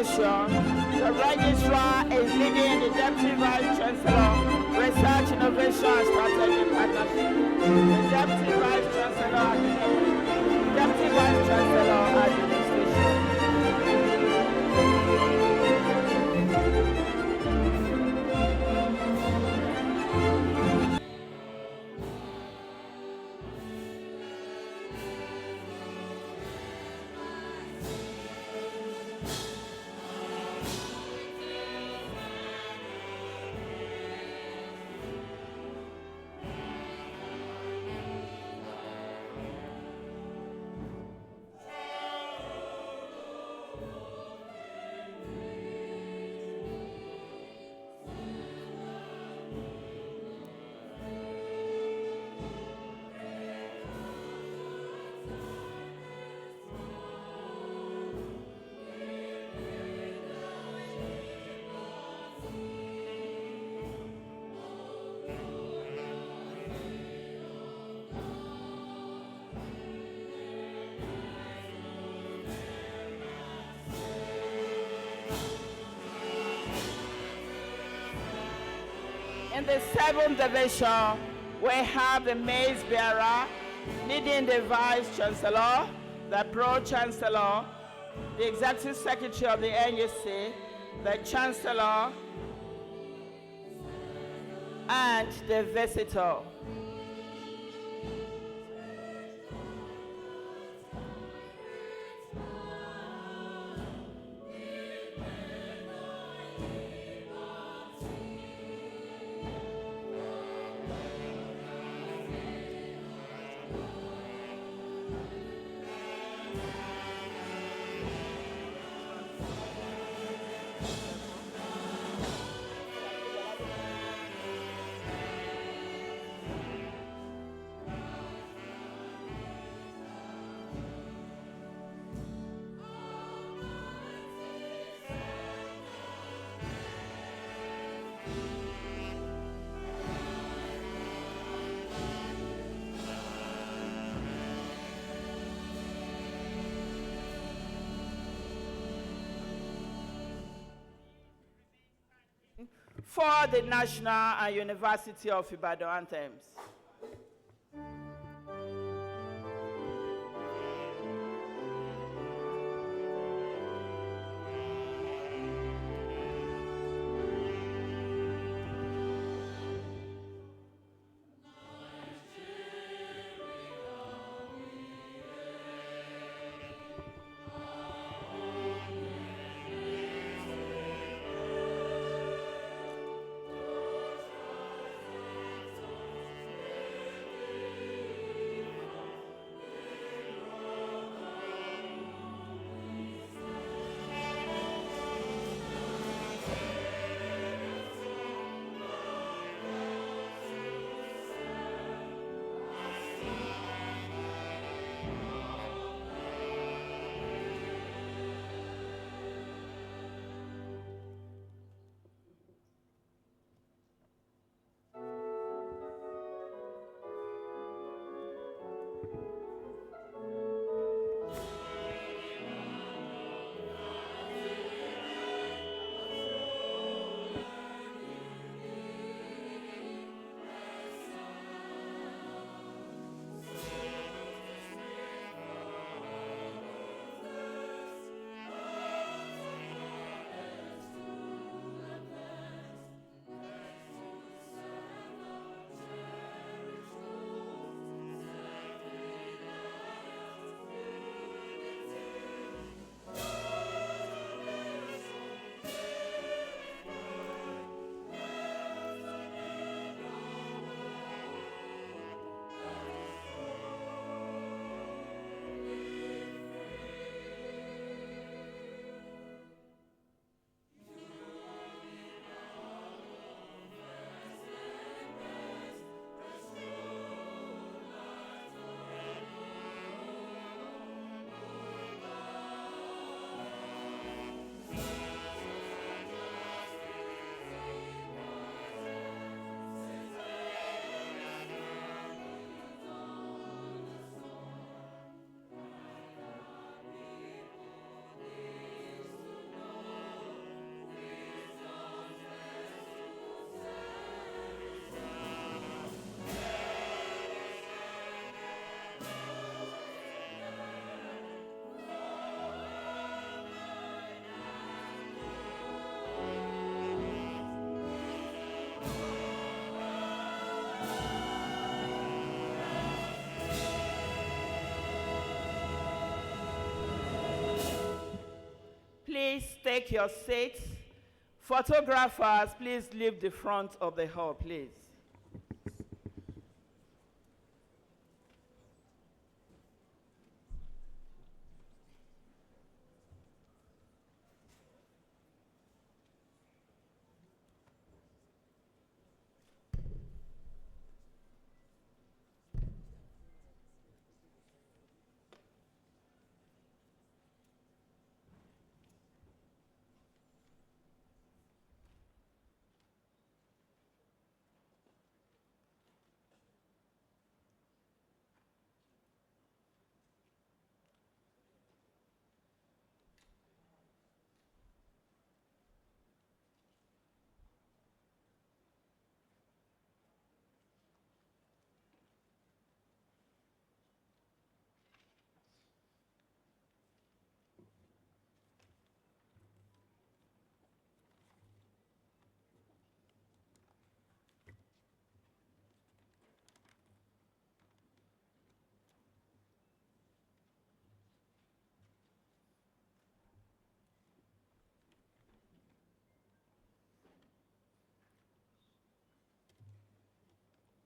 division, the registrar is leading the Deputy Vice Chancellor, Research, Innovation and Strategic Partnership. The Deputy Vice Chancellor, Deputy Vice Chancellor, Administration. In the 7th division, we have the mace bearer leading the Vice Chancellor, the Pro-Chancellor, the Executive Secretary of the NUC, the Chancellor, and the Visitor. For the National and University of Ibadan anthems. take your seats. Photographers, please leave the front of the hall, please.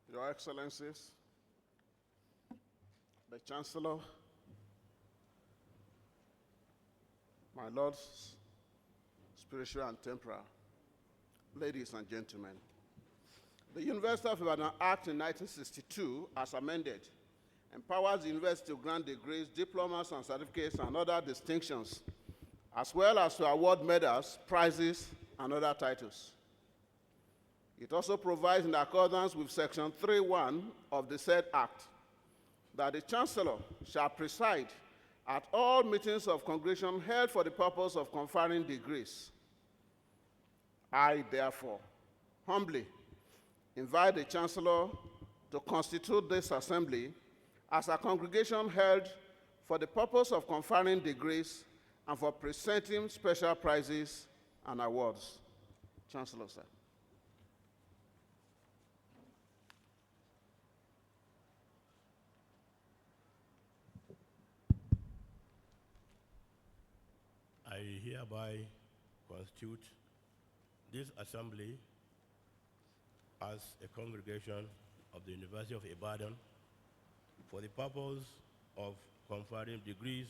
Your Excellencies, the Chancellor, my lords, spiritual and temporal, ladies and gentlemen, the University of Ibadan Act in 1962, as amended, empowers the university to grant degrees, diplomas, and certificates and other distinctions, as well as to award medals, prizes, and other titles. It also provides, in accordance with Section 3.1 of the said Act, that the Chancellor shall preside at all meetings of congregation held for the purpose of conferring degrees. I, therefore, humbly invite the Chancellor to constitute this assembly as a congregation held for the purpose of conferring degrees and for presenting special prizes and awards. Chancellor, sir. I hereby constitute this assembly as a congregation of the University of Ibadan for the purpose of conferring degrees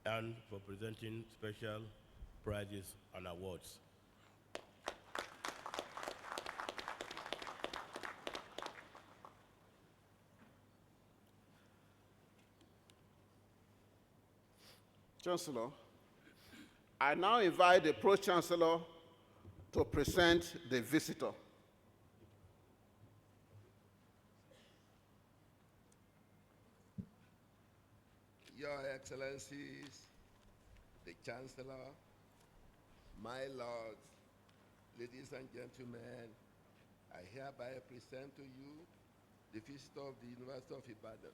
and for presenting special prizes and awards. Chancellor, I now invite the Pro-Chancellor to present the visitor. Your Excellencies, the Chancellor, my lords, ladies and gentlemen, I hereby present to you the visitor of the University of Ibadan,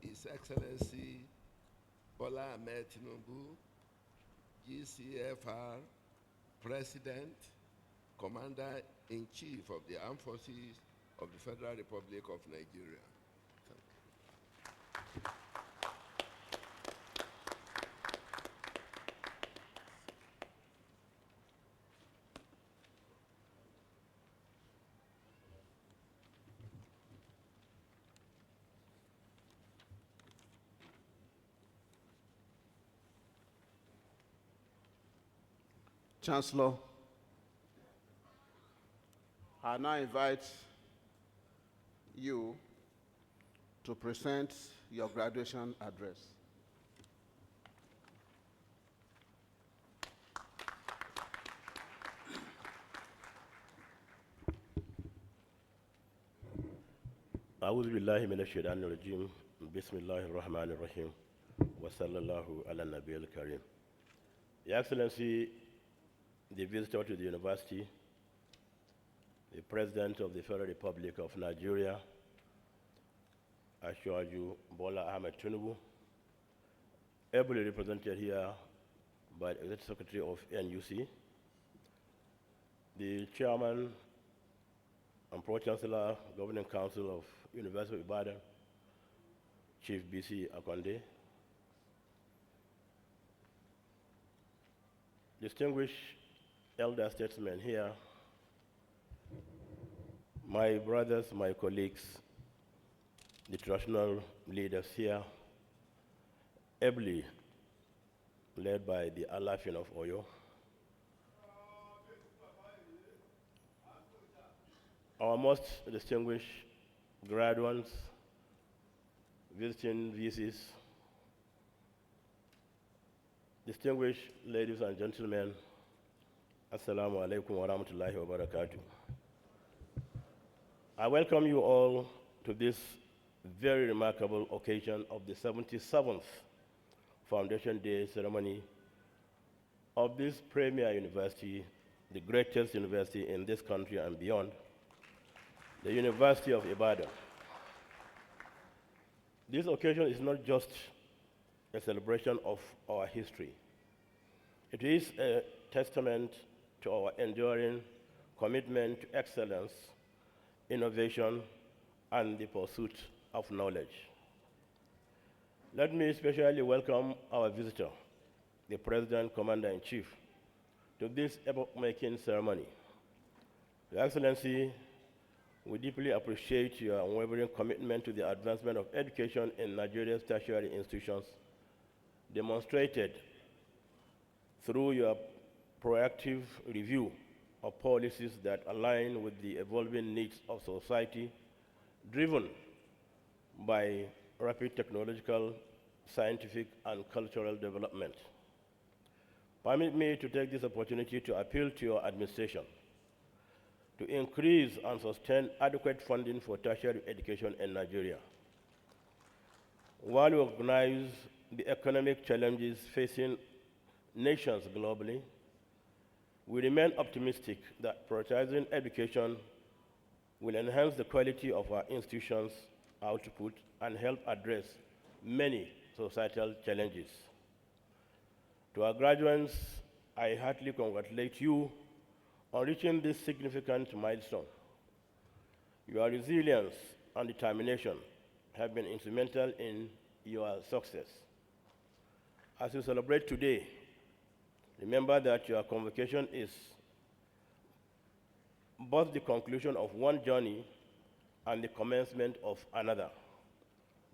His Excellency Bola Ahmed Tinubu, GCFR, President, Commander-in-Chief of the Armed Forces of the Federal Republic of Nigeria. Chancellor, I now invite you to present your graduation address. أعوذ بالله من الشيطان الرجيم بسم الله الرحمن الرحيم وصلى الله على النبي الكريم. Your Excellency, the visitor to the university, the President of the Federal Republic of Nigeria, Ashwaju Bola Ahmed Tinubu, ably represented here by the Executive Secretary of NUC, the Chairman and Pro-Chancellor, Governing Council of University of Ibadan, Chief B.C. Akonde, distinguished elder statesmen here, my brothers, my colleagues, the traditional leaders here, ably led by the Alafin of Oyo, our most distinguished graduates, visiting VCs, distinguished ladies and gentlemen, Assalamu alaikum wa rahmatullahi wa barakatuh. I welcome you all to this very remarkable occasion of the 77th Foundation Day ceremony of this premier university, the greatest university in this country and beyond, the University of Ibadan. This occasion is not just a celebration of our history. It is a testament to our enduring commitment to excellence, innovation, and the pursuit of knowledge. Let me especially welcome our visitor, the President Commander-in-Chief, to this epoch-making ceremony. Your Excellency, we deeply appreciate your unwavering commitment to the advancement of education in Nigeria's tertiary institutions, demonstrated through your proactive review of policies that align with the evolving needs of society, driven by rapid technological, scientific, and cultural development. Permit me to take this opportunity to appeal to your administration to increase and sustain adequate funding for tertiary education in Nigeria. While we recognize the economic challenges facing nations globally, we remain optimistic that prioritizing education will enhance the quality of our institutions' output and help address many societal challenges. To our graduates, I heartily congratulate you on reaching this significant milestone. Your resilience and determination have been instrumental in your success. As you celebrate today, remember that your convocation is both the conclusion of one journey and the commencement of another,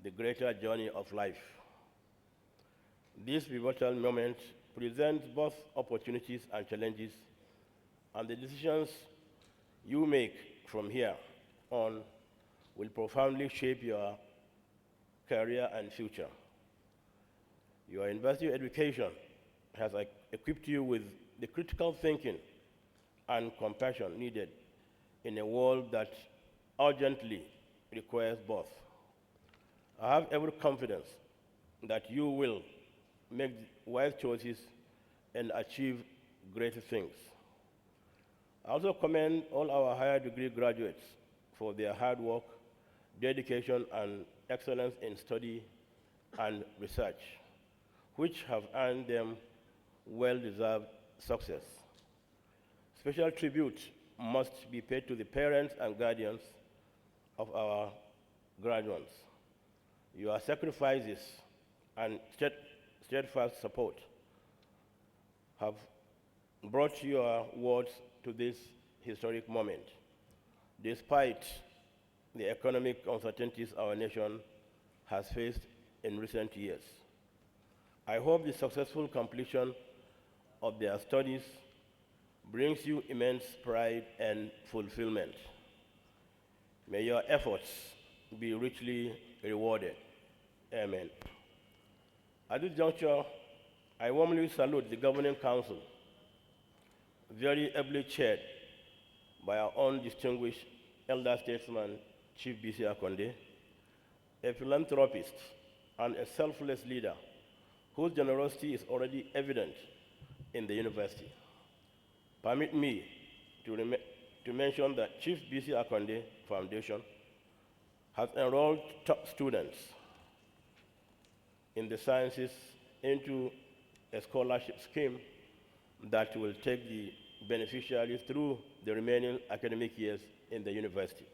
the greater journey of life. This pivotal moment presents both opportunities and challenges, and the decisions you make from here on will profoundly shape your career and future. Your university education has equipped you with the critical thinking and compassion needed in a world that urgently requires both. I have every confidence that you will make wise choices and achieve great things. I also commend all our higher degree graduates for their hard work, dedication, and excellence in study and research, which have earned them well-deserved success. Special tribute must be paid to the parents and guardians of our graduates. Your sacrifices and steadfast support have brought your words to this historic moment. Despite the economic uncertainties our nation has faced in recent years, I hope the successful completion of their studies brings you immense pride and fulfillment. May your efforts be richly rewarded. Amen. At this juncture, I warmly salute the Governing Council, very ably chaired by our own distinguished elder statesman, Chief B.C. Akonde, a philanthropist and a selfless leader whose generosity is already evident in the university. Permit me to mention that Chief B.C. Akonde Foundation has enrolled top students in the sciences into a scholarship scheme that will take the beneficiaries through the remaining academic years in the university.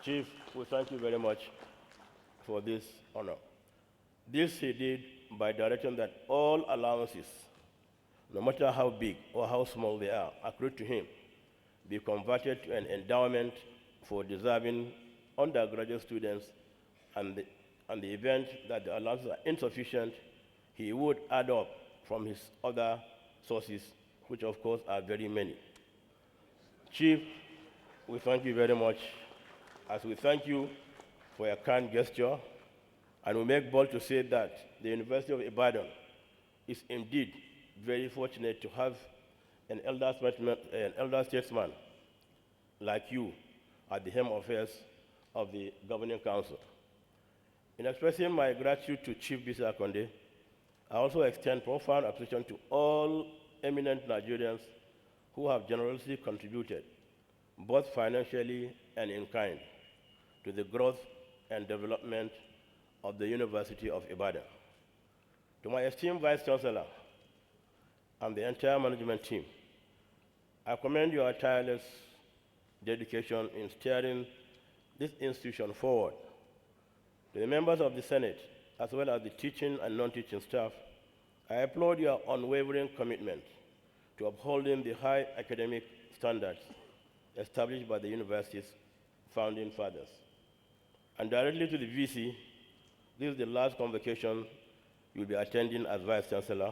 Chief, we thank you very much for this honor. This he did by directing that all allowances no matter how big or how small they are, accrued to him, be converted to an endowment for deserving undergraduate students, and the event that the allowances are insufficient, he would add up from his other sources, which of course are very many. Chief, we thank you very much, as we thank you for your kind gesture, and we make bold to say that the University of Ibadan is indeed very fortunate to have an elder statesman like you at the helm of affairs of the Governing Council. In expressing my gratitude to Chief Bisa Konde, I also extend profound appreciation to all eminent Nigerians who have generously contributed, both financially and in kind, to the growth and development of the University of Ibadan. To my esteemed Vice Chancellor and the entire management team, I commend your tireless dedication in steering this institution forward. To the members of the Senate, as well as the teaching and non-teaching staff, I applaud your unwavering commitment to upholding the high academic standards established by the university's founding fathers. And directly to the VC, this is the last convocation you'll be attending as Vice Chancellor,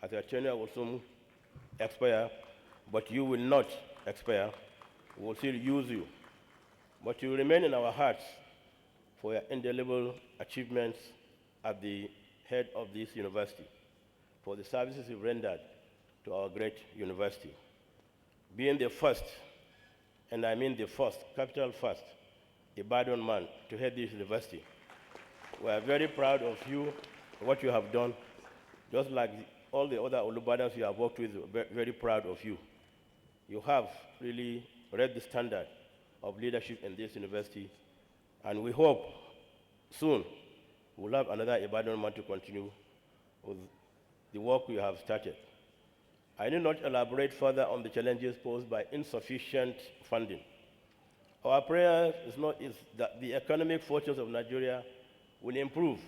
as your tenure will soon expire, but you will not expire. We will still use you. But you will remain in our hearts for your indelible achievements at the head of this university, for the services you've rendered to our great university. Being the first, and I mean the first, capital first, Ibadan man to head this university. We are very proud of you, what you have done, just like all the other Olubadans you have worked with, very proud of you. You have really read the standard of leadership in this university, and we hope soon we'll have another Ibadan man to continue with the work we have started. I need not elaborate further on the challenges posed by insufficient funding. Our prayer is that the economic fortunes of Nigeria will improve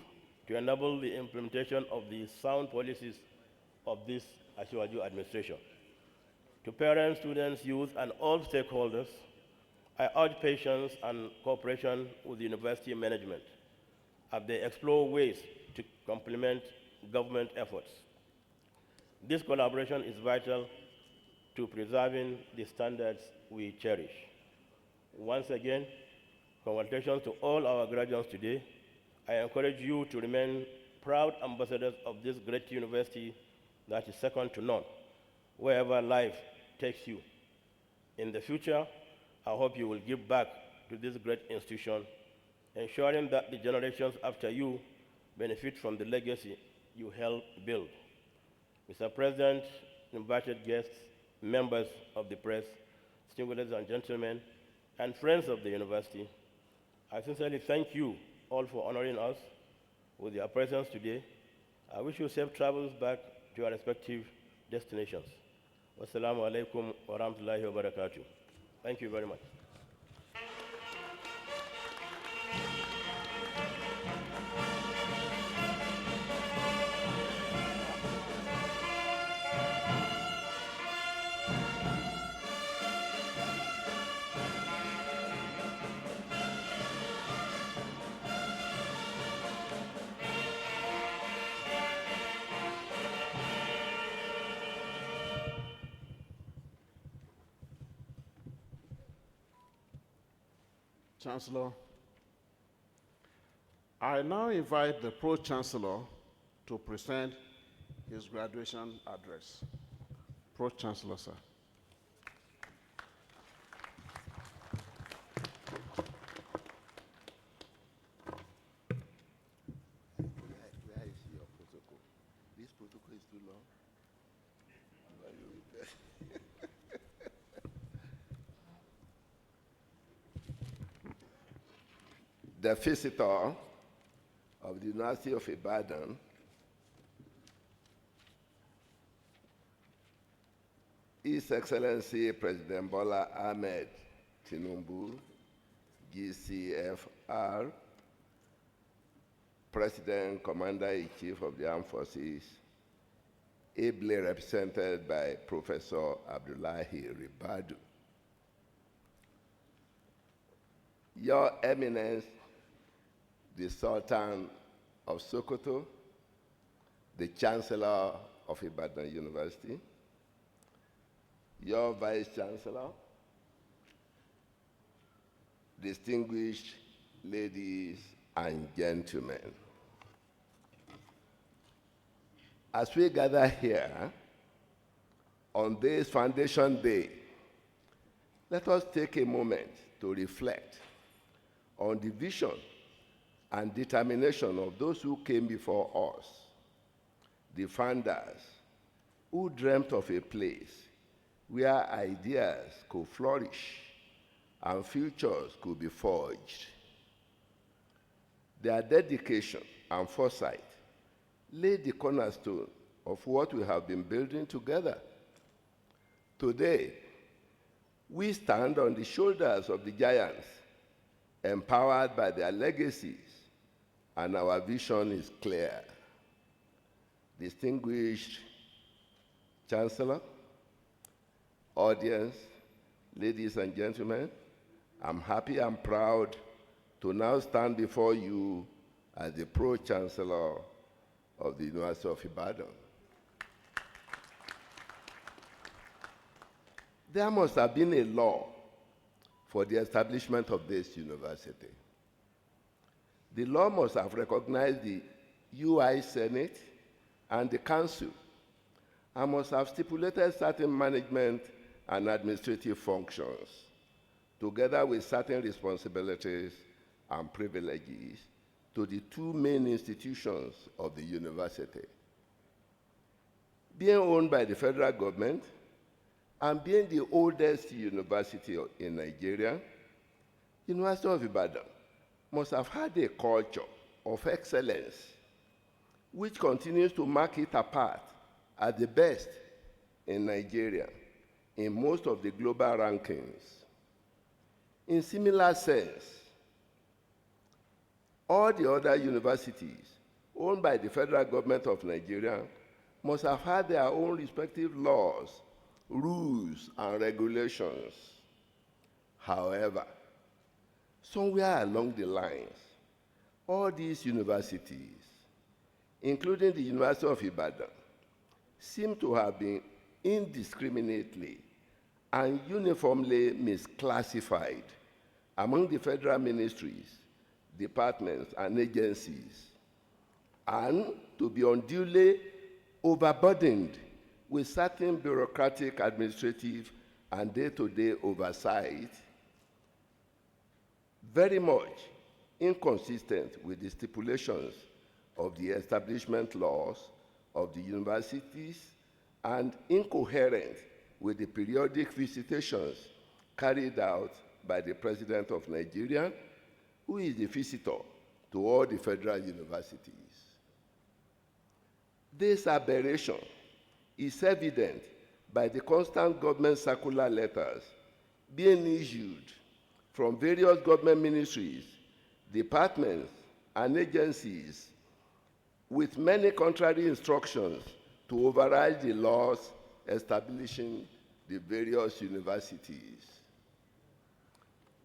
to enable the implementation of the sound policies of this Asiwaju administration. To parents, students, youth, and all stakeholders, I urge patience and cooperation with the university management as they explore ways to complement government efforts. This collaboration is vital to preserving the standards we cherish. Once again, congratulations to all our graduates today. I encourage you to remain proud ambassadors of this great university that is second to none, wherever life takes you. In the future, I hope you will give back to this great institution, ensuring that the generations after you benefit from the legacy you helped build. Mr. President, invited guests, members of the press, distinguished ladies and gentlemen, and friends of the university, I sincerely thank you all for honoring us with your presence today. I wish you safe travels back to your respective destinations. Wassalamu alaikum wa rahmatullahi wa barakatuh. Thank you very much. Chancellor, I now invite the Pro-Chancellor to present his graduation address. Pro-Chancellor, sir. Where is your protocol? This protocol is too long. The visitor of the University of Ibadan, His Excellency President Bola Ahmed Tinubu, GCFR, President Commander-in-Chief of the Armed Forces, ably represented by Professor Abdullahi Ribadu. Your Eminence, the Sultan of Sokoto, the Chancellor of Ibadan University, your Vice Chancellor, distinguished ladies and gentlemen. As we gather here on this Foundation Day, let us take a moment to reflect on the vision and determination of those who came before us, the founders who dreamt of a place where ideas could flourish and futures could be forged. Their dedication and foresight laid the cornerstone of what we have been building together. Today, we stand on the shoulders of the giants, empowered by their legacies, and our vision is clear. Distinguished Chancellor, audience, ladies and gentlemen, I'm happy and proud to now stand before you as the Pro-Chancellor of the University of Ibadan. There must have been a law for the establishment of this university. The law must have recognized the UI Senate and the Council, and must have stipulated certain management and administrative functions, together with certain responsibilities and privileges to the two main institutions of the university. Being owned by the federal government and being the oldest university in Nigeria, University of Ibadan must have had a culture of excellence which continues to mark it apart as the best in Nigeria in most of the global rankings. In similar sense, all the other universities owned by the federal government of Nigeria must have had their own respective laws, rules, and regulations. However, somewhere along the lines, all these universities, including the University of Ibadan, seem to have been indiscriminately and uniformly misclassified among the federal ministries, departments, and agencies, and to be unduly overburdened with certain bureaucratic, administrative, and day-to-day oversight, very much inconsistent with the stipulations of the establishment laws of the universities and incoherent with the periodic visitations carried out by the President of Nigeria, who is the visitor to all the federal universities. This aberration is evident by the constant government circular letters being issued from various government ministries, departments, and agencies with many contrary instructions to override the laws establishing the various universities.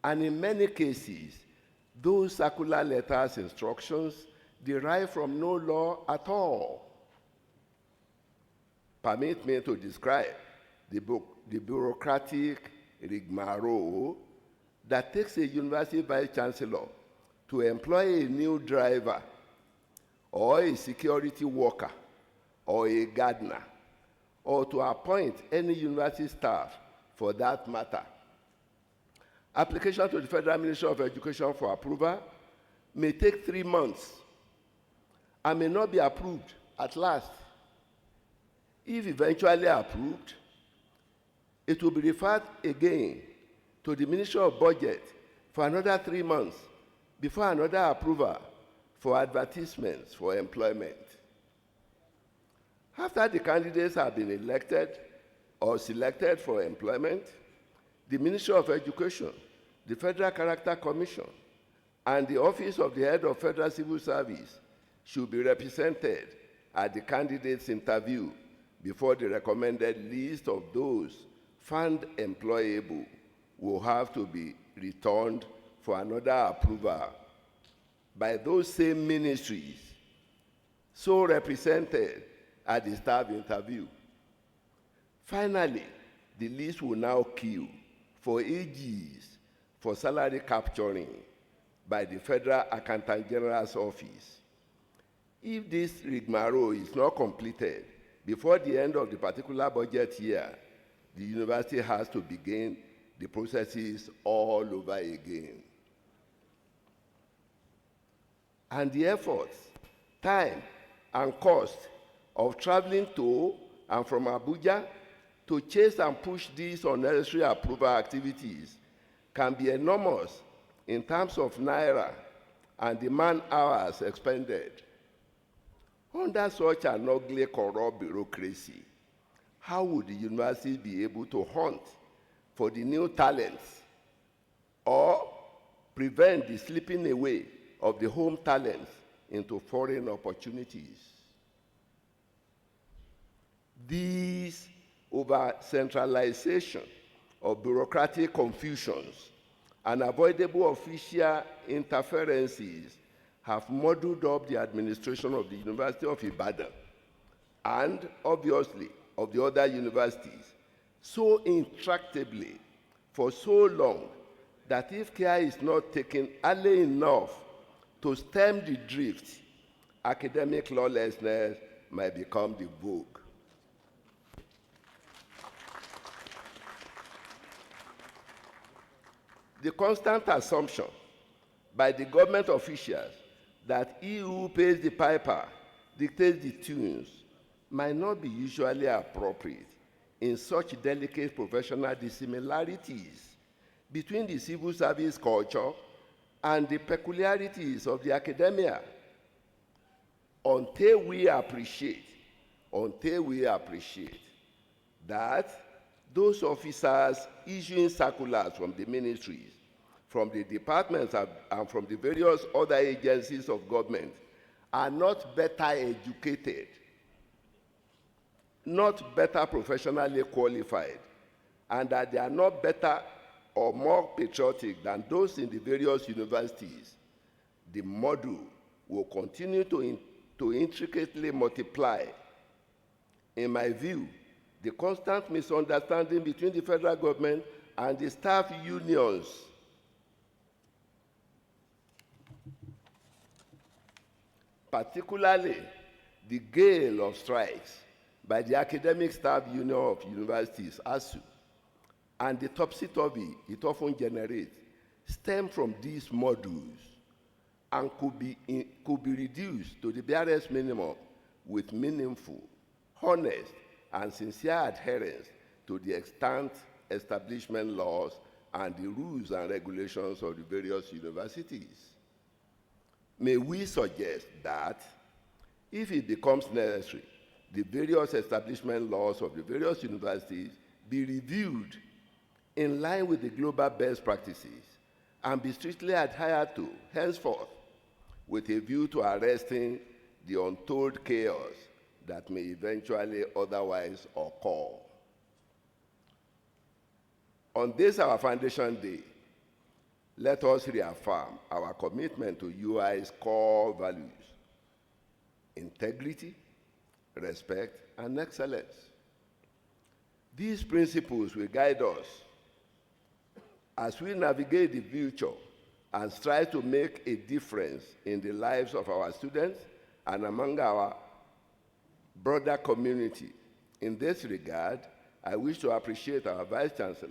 And in many cases, those circular letters' instructions derive from no law at all. Permit me to describe the bureaucratic rigmarole that takes a university vice-chancellor to employ a new driver or a security worker or a gardener, or to appoint any university staff for that matter. Application to the Federal Ministry of Education for approval may take 3 months and may not be approved at last. If eventually approved, it will be referred again to the Ministry of Budget for another 3 months before another approval for advertisements for employment. After the candidates have been elected or selected for employment, the Ministry of Education, the Federal Character Commission, and the Office of the Head of Federal Civil Service should be represented at the candidates' interview before the recommended list of those found employable will have to be returned for another approval by those same ministries so represented at the staff interview. Finally, the list will now queue for AGs for salary capturing by the Federal Accountant General's office. If this rigmarole is not completed before the end of the particular budget year, the university has to begin the processes all over again. And the efforts, time, and cost of traveling to and from Abuja to chase and push these unnecessary approval activities can be enormous in terms of naira and the man-hours expended. Under such an ugly, corrupt bureaucracy, how would the university be able to hunt for the new talents or prevent the slipping away of the home talents into foreign opportunities? This over-centralization of bureaucratic confusions and avoidable official interferences have muddled up the administration of the University of Ibadan and, obviously, of the other universities so intractably for so long that if care is not taken early enough to stem the drift, academic lawlessness might become the vogue. The constant assumption by the government officials that he who pays the piper dictates the tunes might not be usually appropriate in such delicate professional dissimilarities between the civil service culture and the peculiarities of the academia. Until we appreciate that those officers issuing circulars from the ministries, from the departments, and from the various other agencies of government are not better educated, not better professionally qualified, and that they are not better or more patriotic than those in the various universities, the model will continue to intricately multiply. In my view, the constant misunderstanding between the federal government and the staff unions particularly the gale of strikes by the Academic Staff Union of Universities, ASU, and the topsy-turvy it often generates, stem from these modules and could be reduced to the barest minimum with meaningful, honest, and sincere adherence to the extant establishment laws and the rules and regulations of the various universities. May we suggest that, if it becomes necessary, the various establishment laws of the various universities be reviewed in line with the global best practices and be strictly adhered to henceforth, with a view to arresting the untold chaos that may eventually otherwise occur. On this, our Foundation Day, let us reaffirm our commitment to UI's core values: integrity, respect, and excellence. These principles will guide us as we navigate the future and strive to make a difference in the lives of our students and among our broader community. In this regard, I wish to appreciate our Vice-Chancellor,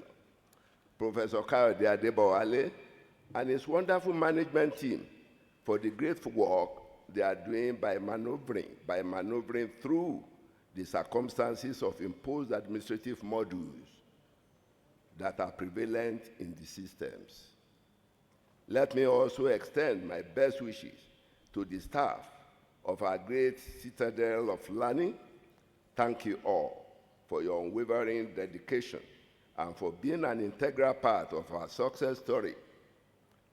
Professor Kayode Adebowale, and his wonderful management team for the great work they are doing by maneuvering through the circumstances of imposed administrative modules that are prevalent in the systems. Let me also extend my best wishes to the staff of our great citadel of learning. Thank you all for your unwavering dedication and for being an integral part of our success story.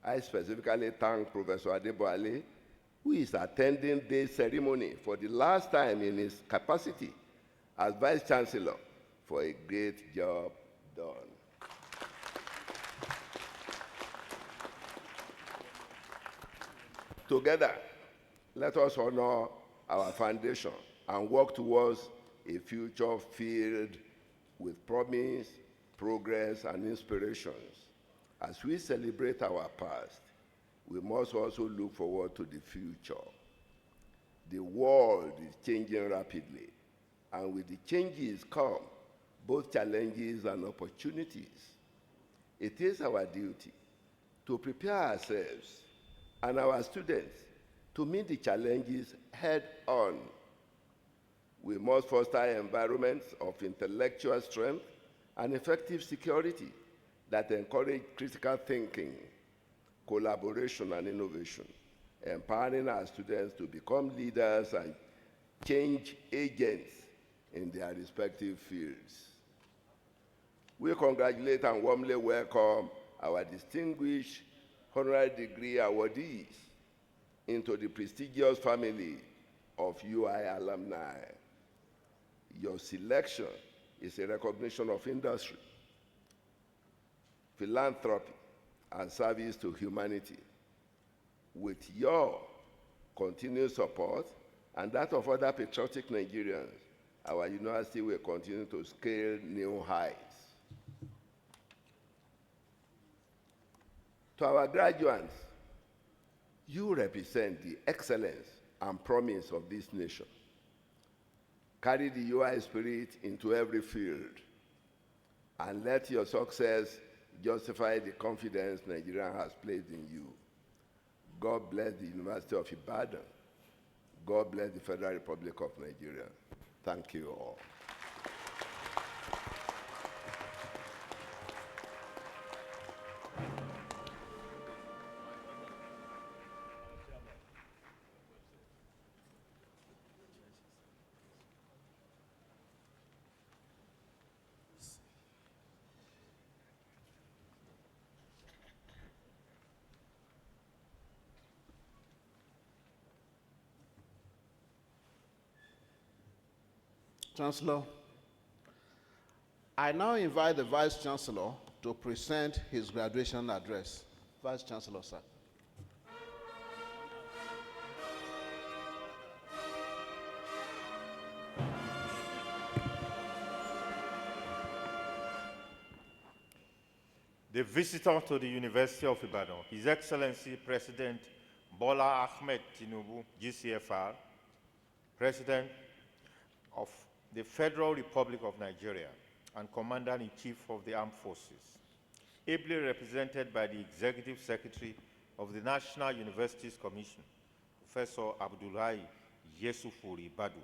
I specifically thank Professor Adebowale, who is attending this ceremony for the last time in his capacity as Vice Chancellor for a great job done. Together, let us honor our foundation and work towards a future filled with promise, progress, and inspirations. As we celebrate our past, we must also look forward to the future. The world is changing rapidly, and with the changes come both challenges and opportunities. It is our duty to prepare ourselves and our students to meet the challenges head on. We must foster environments of intellectual strength and effective security that encourage critical thinking, collaboration, and innovation, empowering our students to become leaders and change agents in their respective fields. We congratulate and warmly welcome our distinguished honorary degree awardees into the prestigious family of UI alumni. Your selection is a recognition of industry, philanthropy, and service to humanity. With your continued support and that of other patriotic Nigerians, our university will continue to scale new heights. To our graduates, you represent the excellence and promise of this nation. Carry the UI spirit into every field, and let your success justify the confidence Nigeria has placed in you. God bless the University of Ibadan. God bless the Federal Republic of Nigeria. Thank you all. Chancellor, I now invite the Vice Chancellor to present his graduation address. Vice Chancellor, sir. The visitor to the University of Ibadan, His Excellency President Bola Ahmed Tinubu, GCFR, President of the Federal Republic of Nigeria and Commander-in-Chief of the Armed Forces, ably represented by the Executive Secretary of the National Universities Commission, Professor Abdullahi Yesufuri Badu,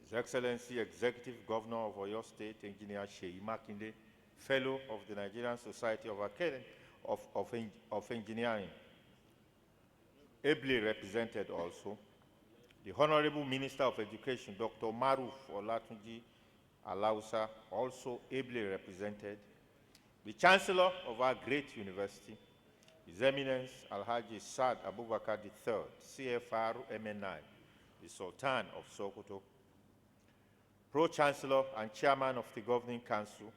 His Excellency Executive Governor of Oyo State, Engineer Sheyi Makinde, Fellow of the Nigerian Society of Engineering, ably represented also the Honorable Minister of Education, Dr. Maruf Olatunji Alausa, also ably represented, the Chancellor of our great university, His Eminence Alhaji Saad Abubakar III, CFR MNI, the Sultan of Sokoto, Pro-Chancellor and Chairman of the Governing Council,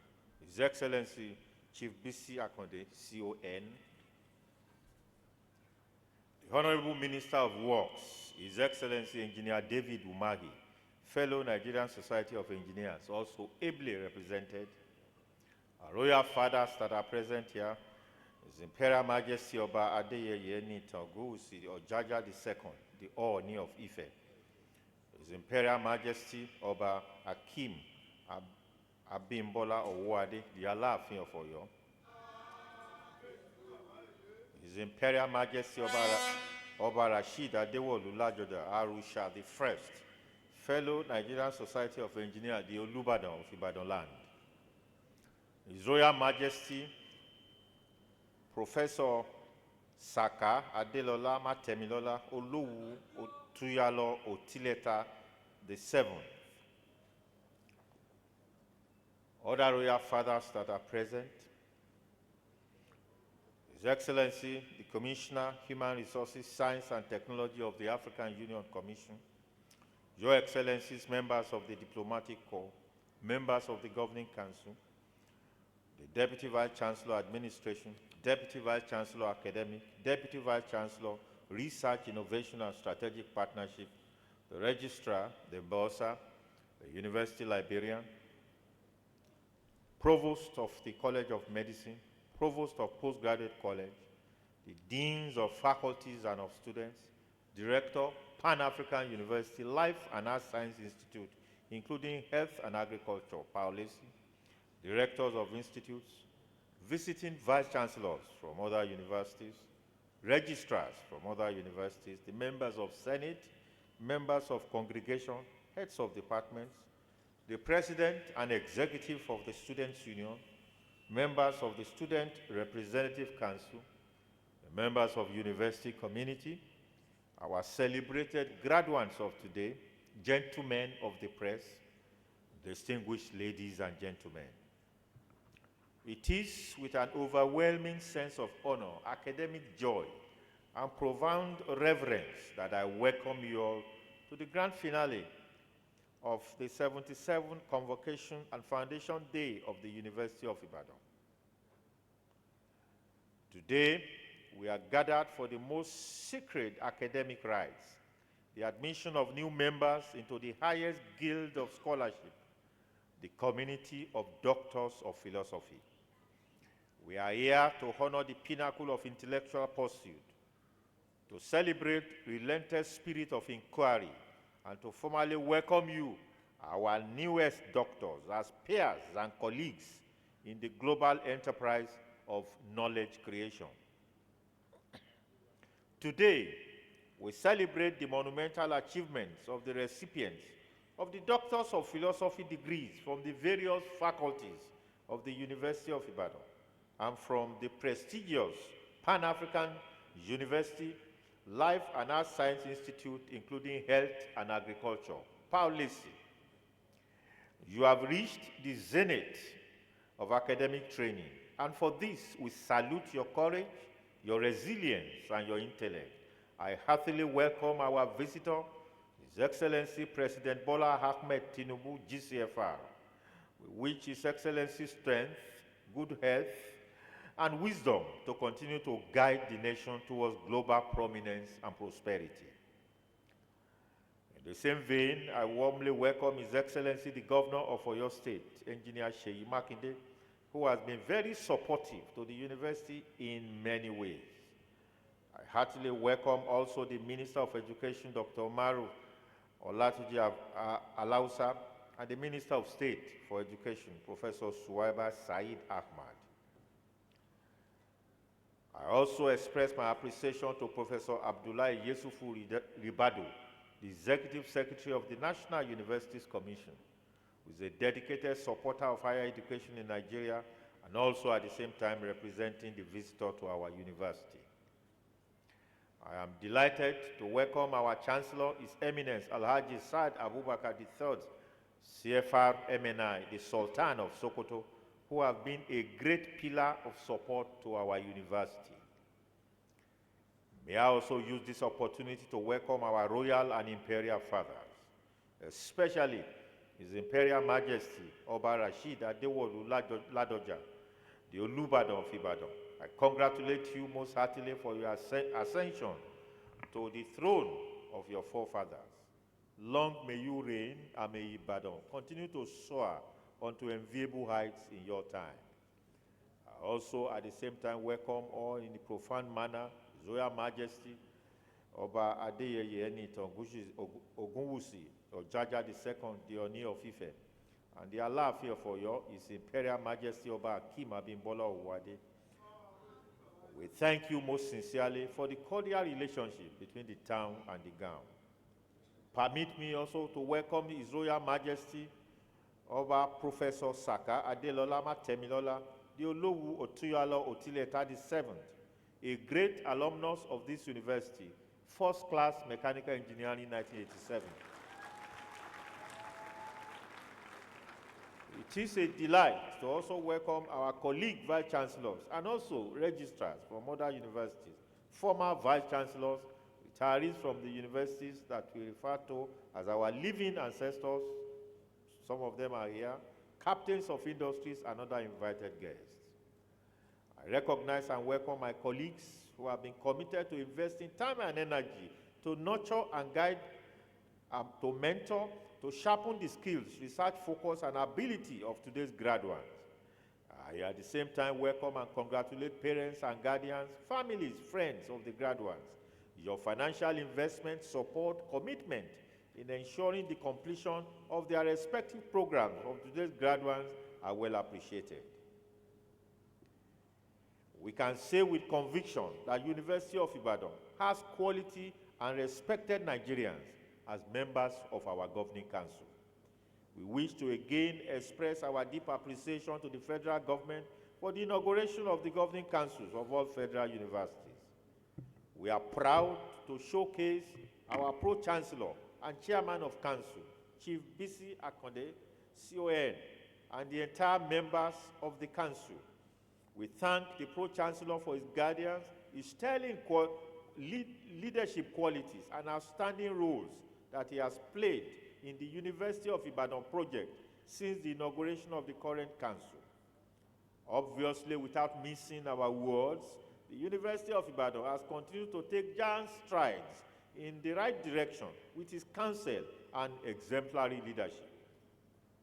His Excellency Chief B.C. Akonde, CON, the Honorable Minister of Works, His Excellency Engineer David Umahi, Fellow Nigerian Society of Engineers, also ably represented, our royal fathers that are present here, His Imperial Majesty Oba Adeyeye Nitangusi Ojaja II, the Ooni of Ife, His Imperial Majesty Oba Akim Abimbola Owode, the Alaafin of Oyo, His Imperial Majesty Oba Rashid Adewolu Lajoda Arusha I, Fellow Nigerian Society of Engineers, the Olubadan of Ibadan land, His Royal Majesty Professor Saka Adelola Matemilola Olowu Otuyalo Otileta VII, other royal fathers that are present, His Excellency, the Commissioner, Human Resources, Science and Technology of the African Union Commission, Your Excellencies, members of the Diplomatic Corps, members of the Governing Council, the Deputy Vice-Chancellor Administration, Deputy Vice-Chancellor Academic, Deputy Vice-Chancellor Research, Innovation and Strategic Partnership, the Registrar, the Bursar, the University Librarian, Provost of the College of Medicine, Provost of Postgraduate College, the Deans of Faculties and of Students, Director, Pan-African University Life and Art Science Institute, including Health and Agriculture, Paulesi, Directors of Institutes, visiting Vice-Chancellors from other universities, registrars from other universities, the members of Senate, members of congregation, heads of departments, the President and Executive of the Students' Union, members of the Student Representative Council, the members of university community, our celebrated graduates of today, gentlemen of the press, distinguished ladies and gentlemen. It is with an overwhelming sense of honor, academic joy, and profound reverence that I welcome you all to the grand finale of the 77th Convocation and Foundation Day of the University of Ibadan. Today, we are gathered for the most sacred academic rites, the admission of new members into the highest guild of scholarship, the community of doctors of philosophy. We are here to honor the pinnacle of intellectual pursuit, to celebrate relentless spirit of inquiry, and to formally welcome you, our newest doctors, as peers and colleagues in the global enterprise of knowledge creation. Today, we celebrate the monumental achievements of the recipients of the Doctors of Philosophy degrees from the various faculties of the University of Ibadan and from the prestigious Pan-African University Life and Art Science Institute, including Health and Agriculture, Paulesi. You have reached the zenith of academic training, and for this, we salute your courage, your resilience, and your intellect. I heartily welcome our visitor, His Excellency President Bola Ahmed Tinubu, GCFR. We wish His Excellency strength, good health, and wisdom to continue to guide the nation towards global prominence and prosperity. In the same vein, I warmly welcome His Excellency the Governor of Oyo State, Engineer Seyi Makinde, who has been very supportive to the university in many ways. I heartily welcome also the Minister of Education, Dr. Umaru Olatunji Alausa, and the Minister of State for Education, Professor Suwaiba Said Ahmad. I also express my appreciation to Professor Abdullahi Yesufu Ribado, the Executive Secretary of the National Universities Commission, who is a dedicated supporter of higher education in Nigeria and also at the same time representing the visitor to our university. I am delighted to welcome our Chancellor, His Eminence Alhaji Saad Abubakar III, CFR MNI, the Sultan of Sokoto, who have been a great pillar of support to our university. May I also use this opportunity to welcome our royal and imperial fathers, especially His Imperial Majesty Oba Rashid Adewolu Ladoja, the Olubadan of Ibadan. I congratulate you most heartily for your ascension to the throne of your forefathers. Long may you reign, and may Ibadan continue to soar onto enviable heights in your time. I also, at the same time, welcome all in a profound manner His Royal Majesty Oba Adeyeye Enitan Ogunwusi Ojaja II, the Oni of Ife, and the Alaafin of Oyo, His Imperial Majesty Oba Akeem Abimbola Owade. We thank you most sincerely for the cordial relationship between the town and the gown. Permit me also to welcome His Royal Majesty Oba Professor Saka Adelola Matemilola, the Olowu Otuyalo Otileta VII, a great alumnus of this university, first class mechanical engineering in 1987. It is a delight to also welcome our colleague vice-chancellors and also registrars from other universities, former vice-chancellors, retirees from the universities that we refer to as our living ancestors, some of them are here, captains of industries, and other invited guests. I recognize and welcome my colleagues who have been committed to investing time and energy to nurture and guide, to mentor, to sharpen the skills, research focus, and ability of today's graduates. I at the same time welcome and congratulate parents and guardians, families, friends of the graduates. Your financial investment, support, commitment in ensuring the completion of their respective programs of today's graduates are well appreciated. We can say with conviction that University of Ibadan has quality and respected Nigerians as members of our governing council. We wish to again express our deep appreciation to the federal government for the inauguration of the governing councils of all federal universities. We are proud to showcase our Pro-Chancellor and Chairman of Council, Chief Bisi Akonde, CON, and the entire members of the Council. We thank the Pro-Chancellor for his guidance, his sterling leadership qualities, and outstanding roles that he has played in the University of Ibadan project since the inauguration of the current Council. Obviously, without missing our words, the University of Ibadan has continued to take giant strides in the right direction with its counsel and exemplary leadership.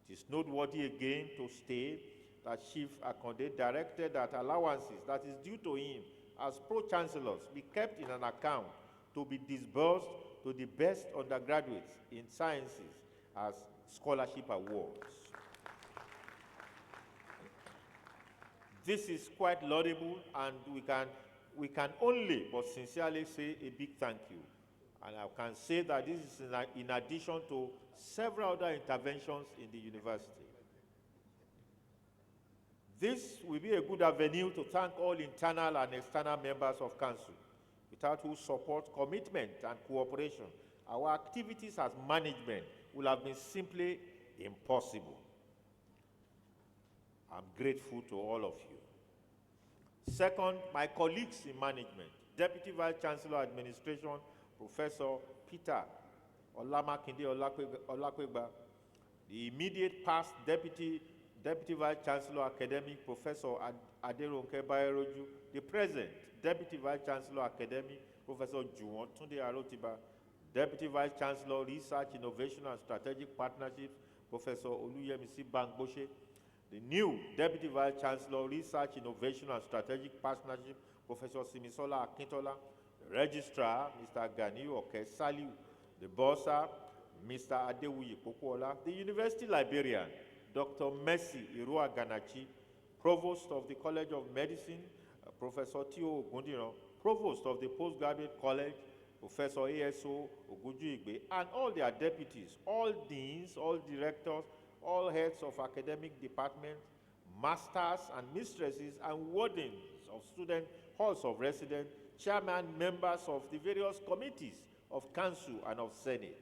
It is noteworthy again to state that Chief Akonde directed that allowances that is due to him as Pro-Chancellors be kept in an account to be disbursed to the best undergraduates in sciences as scholarship awards. This is quite laudable, and we can only but sincerely say a big thank you. And I can say that this is in addition to several other interventions in the university. This will be a good avenue to thank all internal and external members of Council, without whose support, commitment, and cooperation, our activities as management will have been simply impossible. I'm grateful to all of you. Second, my colleagues in management, Deputy Vice Chancellor Administration, Professor Peter Olamakinde Olakwegba, the immediate past Deputy Vice Chancellor Academic, Professor Aderonke Bayeroju, the present Deputy Vice Chancellor Academic, Professor Juwon Tunde Arotiba, Deputy Vice Chancellor Research, Innovation and Strategic Partnerships, Professor Oluyemisi Bangboshe, the new Deputy Vice Chancellor Research, Innovation and Strategic Partnership, Professor Simisola Akintola, the Registrar, Mr. Ganiu Oke Saliu, the Bursar, Mr. Adewuyi Pokuola, the University Librarian, Dr. Mercy Irua Ganachi, Provost of the College of Medicine, Professor Tio Ogundiro, Provost of the Postgraduate College, Professor ASO Oguju Igbe, and all their deputies, all deans, all directors, all heads of academic departments, masters and mistresses, and wardens of student halls of residence, chairman, members of the various committees of council and of senate.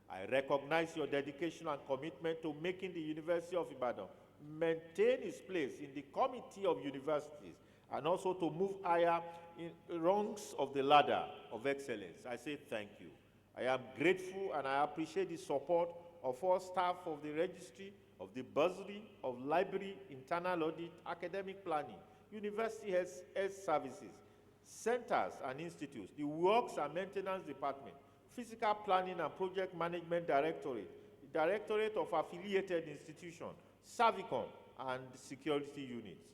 I recognize your dedication and commitment to making the University of Ibadan maintain its place in the Committee of Universities and also to move higher in rungs of the ladder of excellence. I say thank you. I am grateful and I appreciate the support of all staff of the registry, of the bursary, of library, internal audit, academic planning, university health services, centers and institutes, the works and maintenance department, physical planning and project management directorate, the directorate of affiliated institutions, Savicon, and security units,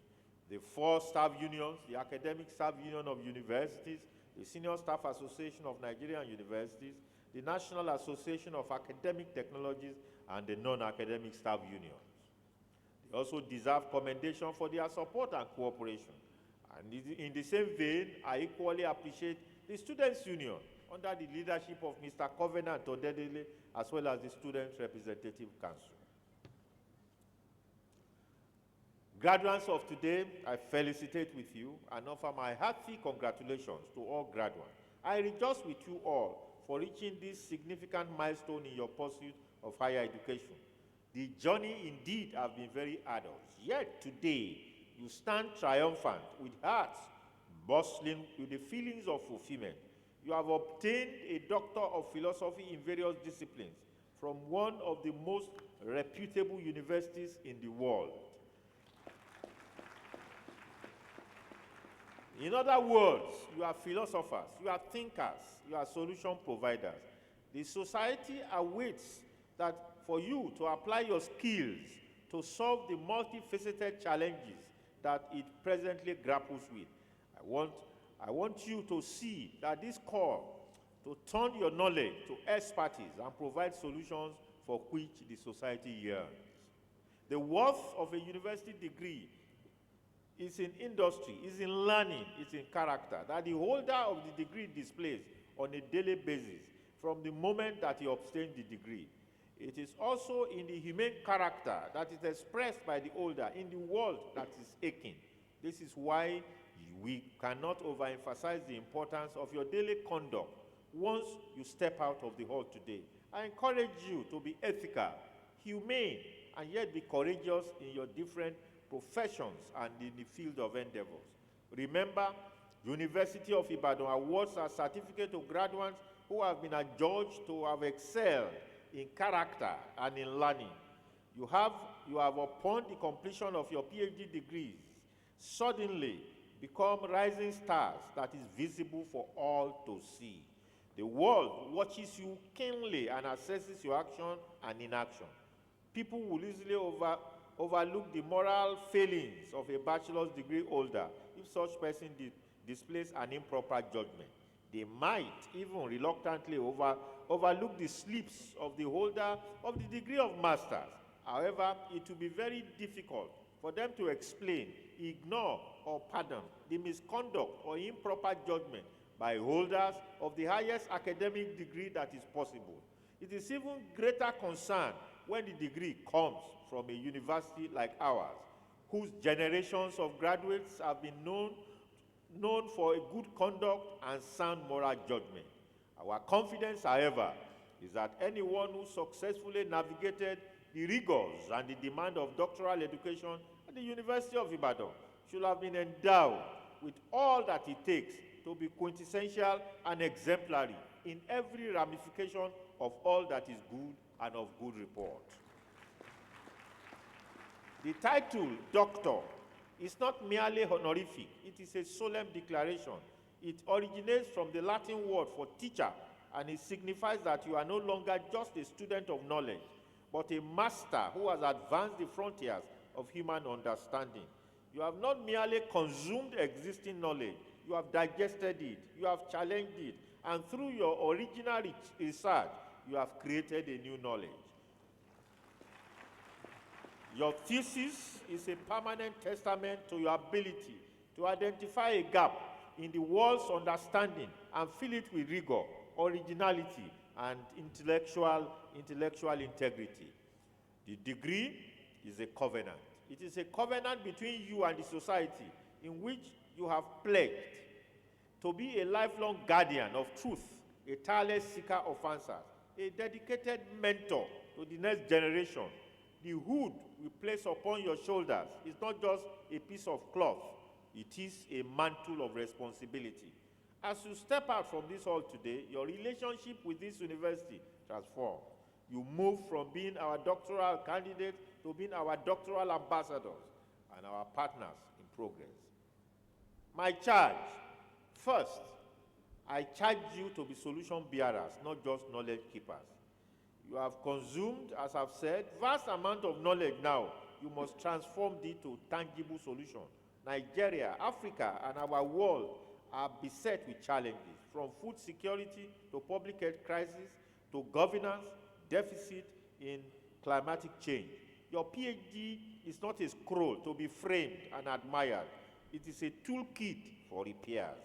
the 4 staff unions, the Academic Staff Union of Universities, the Senior Staff Association of Nigerian Universities, the National Association of Academic Technologies, and the non-academic staff unions. They also deserve commendation for their support and cooperation. And in the same vein, I equally appreciate the Students' Union under the leadership of Mr. Covenant Odedele, as well as the Students' Representative Council. Graduates of today, I felicitate with you and offer my hearty congratulations to all graduates. I rejoice with you all for reaching this significant milestone in your pursuit of higher education. The journey indeed has been very arduous, yet today you stand triumphant with hearts bustling with the feelings of fulfillment. You have obtained a Doctor of Philosophy in various disciplines from one of the most reputable universities in the world. In other words, you are philosophers, you are thinkers, you are solution providers. The society awaits that for you to apply your skills to solve the multifaceted challenges that it presently grapples with. I want you to see that this call to turn your knowledge to expertise and provide solutions for which the society yearns. The worth of a university degree is in industry, is in learning, is in character that the holder of the degree displays on a daily basis from the moment that he obtained the degree. It is also in the humane character that is expressed by the holder in the world that is aching. This is why we cannot overemphasize the importance of your daily conduct once you step out of the hall today. I encourage you to be ethical, humane, and yet be courageous in your different professions and in the field of endeavors. Remember, University of Ibadan awards a certificate to graduates who have been adjudged to have excelled in character and in learning. You have upon the completion of your PhD degrees, suddenly become rising stars that is visible for all to see. The world watches you keenly and assesses your action and inaction. People will easily overlook the moral failings of a bachelor's degree holder if such person displays an improper judgment. They might even reluctantly overlook the slips of the holder of the degree of master's. However, it will be very difficult for them to explain, ignore, or pardon the misconduct or improper judgment by holders of the highest academic degree that is possible. It is even greater concern when the degree comes from a university like ours, whose generations of graduates have been known for a good conduct and sound moral judgment. Our confidence, however, is that anyone who successfully navigated the rigors and the demand of doctoral education at the University of Ibadan should have been endowed with all that it takes to be quintessential and exemplary in every ramification of all that is good and of good report. The title Doctor is not merely honorific, it is a solemn declaration. It originates from the Latin word for teacher, and it signifies that you are no longer just a student of knowledge, but a master who has advanced the frontiers of human understanding. You have not merely consumed existing knowledge, you have digested it, you have challenged it, and through your original research, you have created a new knowledge. Your thesis is a permanent testament to your ability to identify a gap in the world's understanding and fill it with rigor, originality, and intellectual integrity. The degree is a covenant. It is a covenant between you and the society in which you have pledged to be a lifelong guardian of truth, a tireless seeker of answers, a dedicated mentor to the next generation. The hood we place upon your shoulders is not just a piece of cloth, it is a mantle of responsibility. As you step out from this hall today, your relationship with this university transforms. You move from being our doctoral candidate to being our doctoral ambassadors and our partners in progress. My charge, first, I charge you to be solution bearers, not just knowledge keepers. You have consumed, as I've said, vast amount of knowledge now. You must transform it to tangible solutions. Nigeria, Africa, and our world are beset with challenges, from food security to public health crisis to governance, deficit in climatic change. Your PhD is not a scroll to be framed and admired. It is a toolkit for repairs.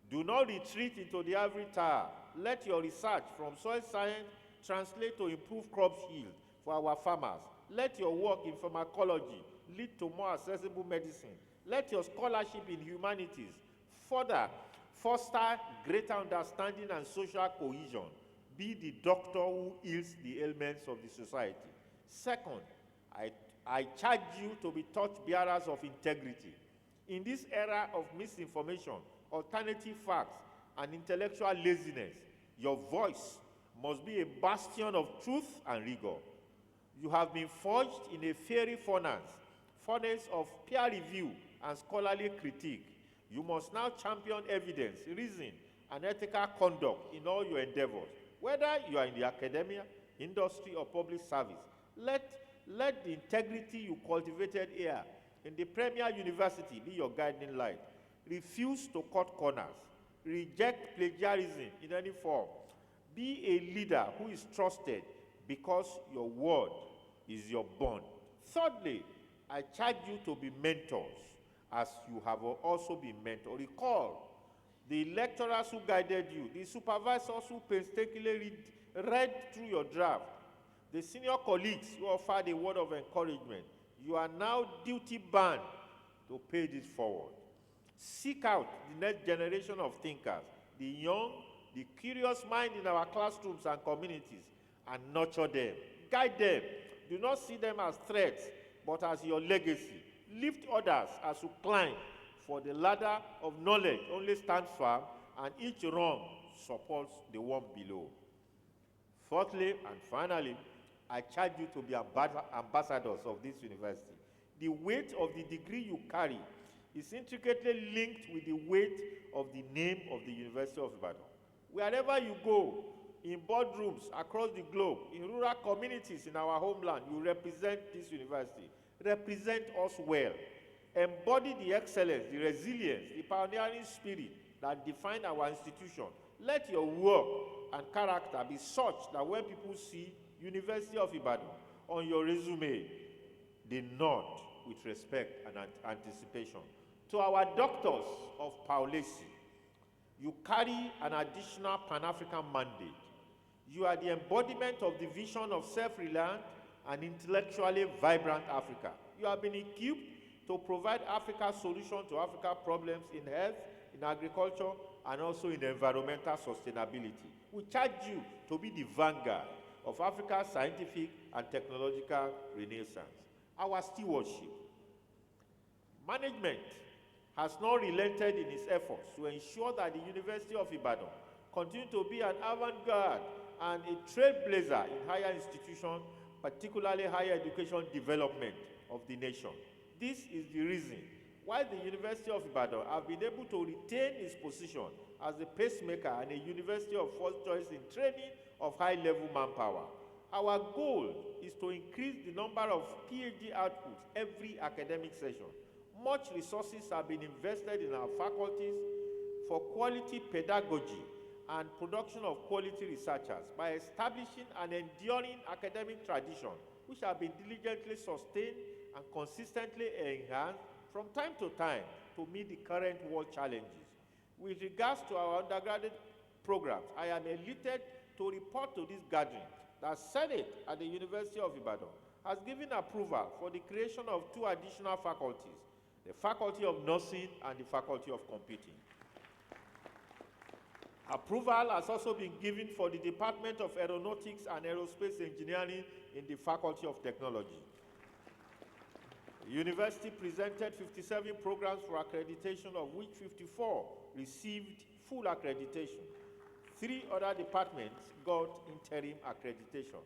Do not retreat into the ivory tower. Let your research from soil science translate to improve crop yield for our farmers. Let your work in pharmacology lead to more accessible medicine. Let your scholarship in humanities further foster greater understanding and social cohesion. Be the doctor who heals the ailments of the society. Second, I charge you to be torch-bearers of integrity. In this era of misinformation, alternative facts, and intellectual laziness, your voice must be a bastion of truth and rigor. You have been forged in a fiery furnace of peer review and scholarly critique. You must now champion evidence, reason, and ethical conduct in all your endeavors. Whether you are in the academia, industry, or public service, let the integrity you cultivated here in the premier university be your guiding light. Refuse to cut corners. Reject plagiarism in any form. Be a leader who is trusted because your word is your bond. Thirdly, I charge you to be mentors as you have also been mentored. Recall the lecturers who guided you, the supervisors who painstakingly read through your draft, the senior colleagues who offered a word of encouragement. You are now duty-bound to pay this forward. Seek out the next generation of thinkers, the young, the curious mind in our classrooms and communities, and nurture them. Guide them. Do not see them as threats, but as your legacy. Lift others as you climb, for the ladder of knowledge only stands firm, and each rung supports the one below. Fourthly and finally, I charge you to be ambassadors of this university. The weight of the degree you carry is intricately linked with the weight of the name of the University of Ibadan. Wherever you go, in boardrooms across the globe, in rural communities in our homeland, you represent this university. Represent us well. Embody the excellence, the resilience, the pioneering spirit that define our institution. Let your work and character be such that when people see University of Ibadan on your resume, they nod with respect and anticipation. To our doctors of Paulesi, you carry an additional Pan-African mandate. You are the embodiment of the vision of self-reliant and intellectually vibrant Africa. You have been equipped to provide Africa's solution to Africa's problems in health, in agriculture, and also in environmental sustainability. We charge you to be the vanguard of Africa's scientific and technological renaissance. Our stewardship. Management has not relented in its efforts to ensure that the University of Ibadan continue to be an avant-garde and a trailblazer in higher institutions, particularly higher education development of the nation. This is the reason why the University of Ibadan have been able to retain its position as a pacemaker and a university of first choice in training of high-level manpower. Our goal is to increase the number of PhD outputs every academic session. Much resources have been invested in our faculties for quality pedagogy and production of quality researchers by establishing an enduring academic tradition which have been diligently sustained and consistently enhanced from time to time to meet the current world challenges. With regards to our undergraduate programs, I am elated to report to this gathering that Senate at the University of Ibadan has given approval for the creation of 2 additional faculties, the Faculty of Nursing and the Faculty of Computing. Approval has also been given for the Department of Aeronautics and Aerospace Engineering in the Faculty of Technology. The university presented 57 programs for accreditation, of which 54 received full accreditation. 3 other departments got interim accreditation.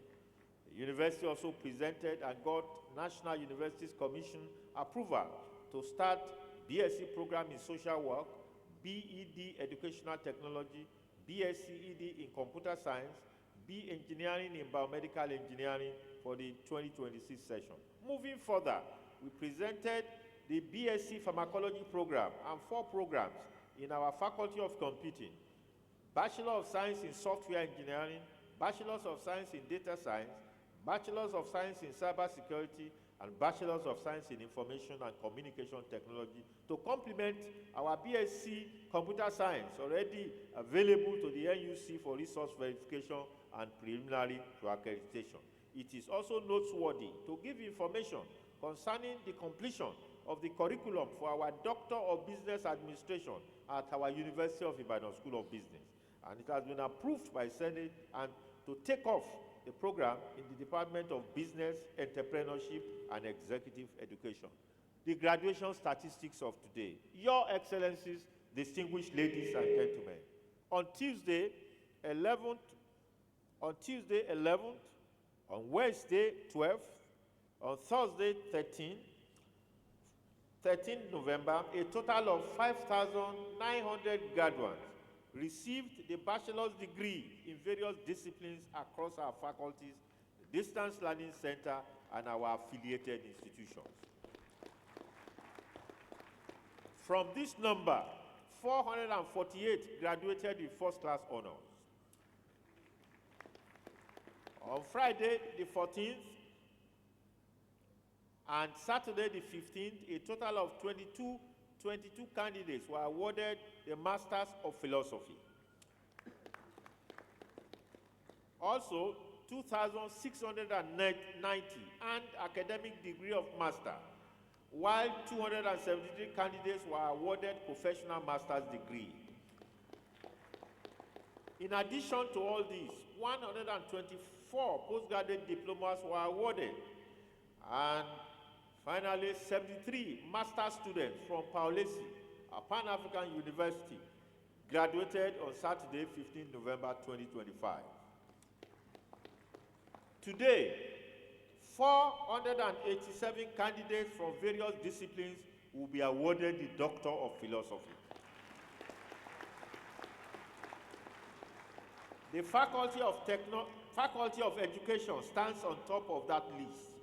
The university also presented and got National Universities Commission approval to start BSc program in social work, BEd Educational Technology, BSc ED in Computer Science, B Engineering in Biomedical Engineering for the 2026 session. Moving further, we presented the BSc Pharmacology program and 4 programs in our Faculty of Computing: Bachelor of Science in Software Engineering, Bachelors of Science in Data Science, Bachelors of Science in Cybersecurity, and Bachelors of Science in Information and Communication Technology to complement our BSc Computer Science already available to the NUC for resource verification and preliminary to accreditation. It is also noteworthy to give information concerning the completion of the curriculum for our Doctor of Business Administration at our University of Ibadan School of Business. And it has been approved by Senate and to take off the program in the Department of Business, Entrepreneurship, and Executive Education. The graduation statistics of today. Your Excellencies, distinguished ladies and gentlemen, On Tuesday 11th, on Wednesday 12th, on Thursday 13 November, a total of 5,900 graduates received the bachelor's degree in various disciplines across our faculties, the Distance Learning Center, and our affiliated institutions. From this number, 448 graduated with first-class honors. On Friday, the 14th, and Saturday, the 15th, a total of 22 candidates were awarded the Masters of Philosophy. Also, 2,690 earned academic degree of master, while 273 candidates were awarded professional master's degree. In addition to all these, 124 postgraduate diplomas were awarded, and finally, 73 master students from Paulesi, a Pan-African university, graduated on Saturday, 15 November 2025. Today, 487 candidates from various disciplines will be awarded the Doctor of Philosophy. The Faculty of Education stands on top of that list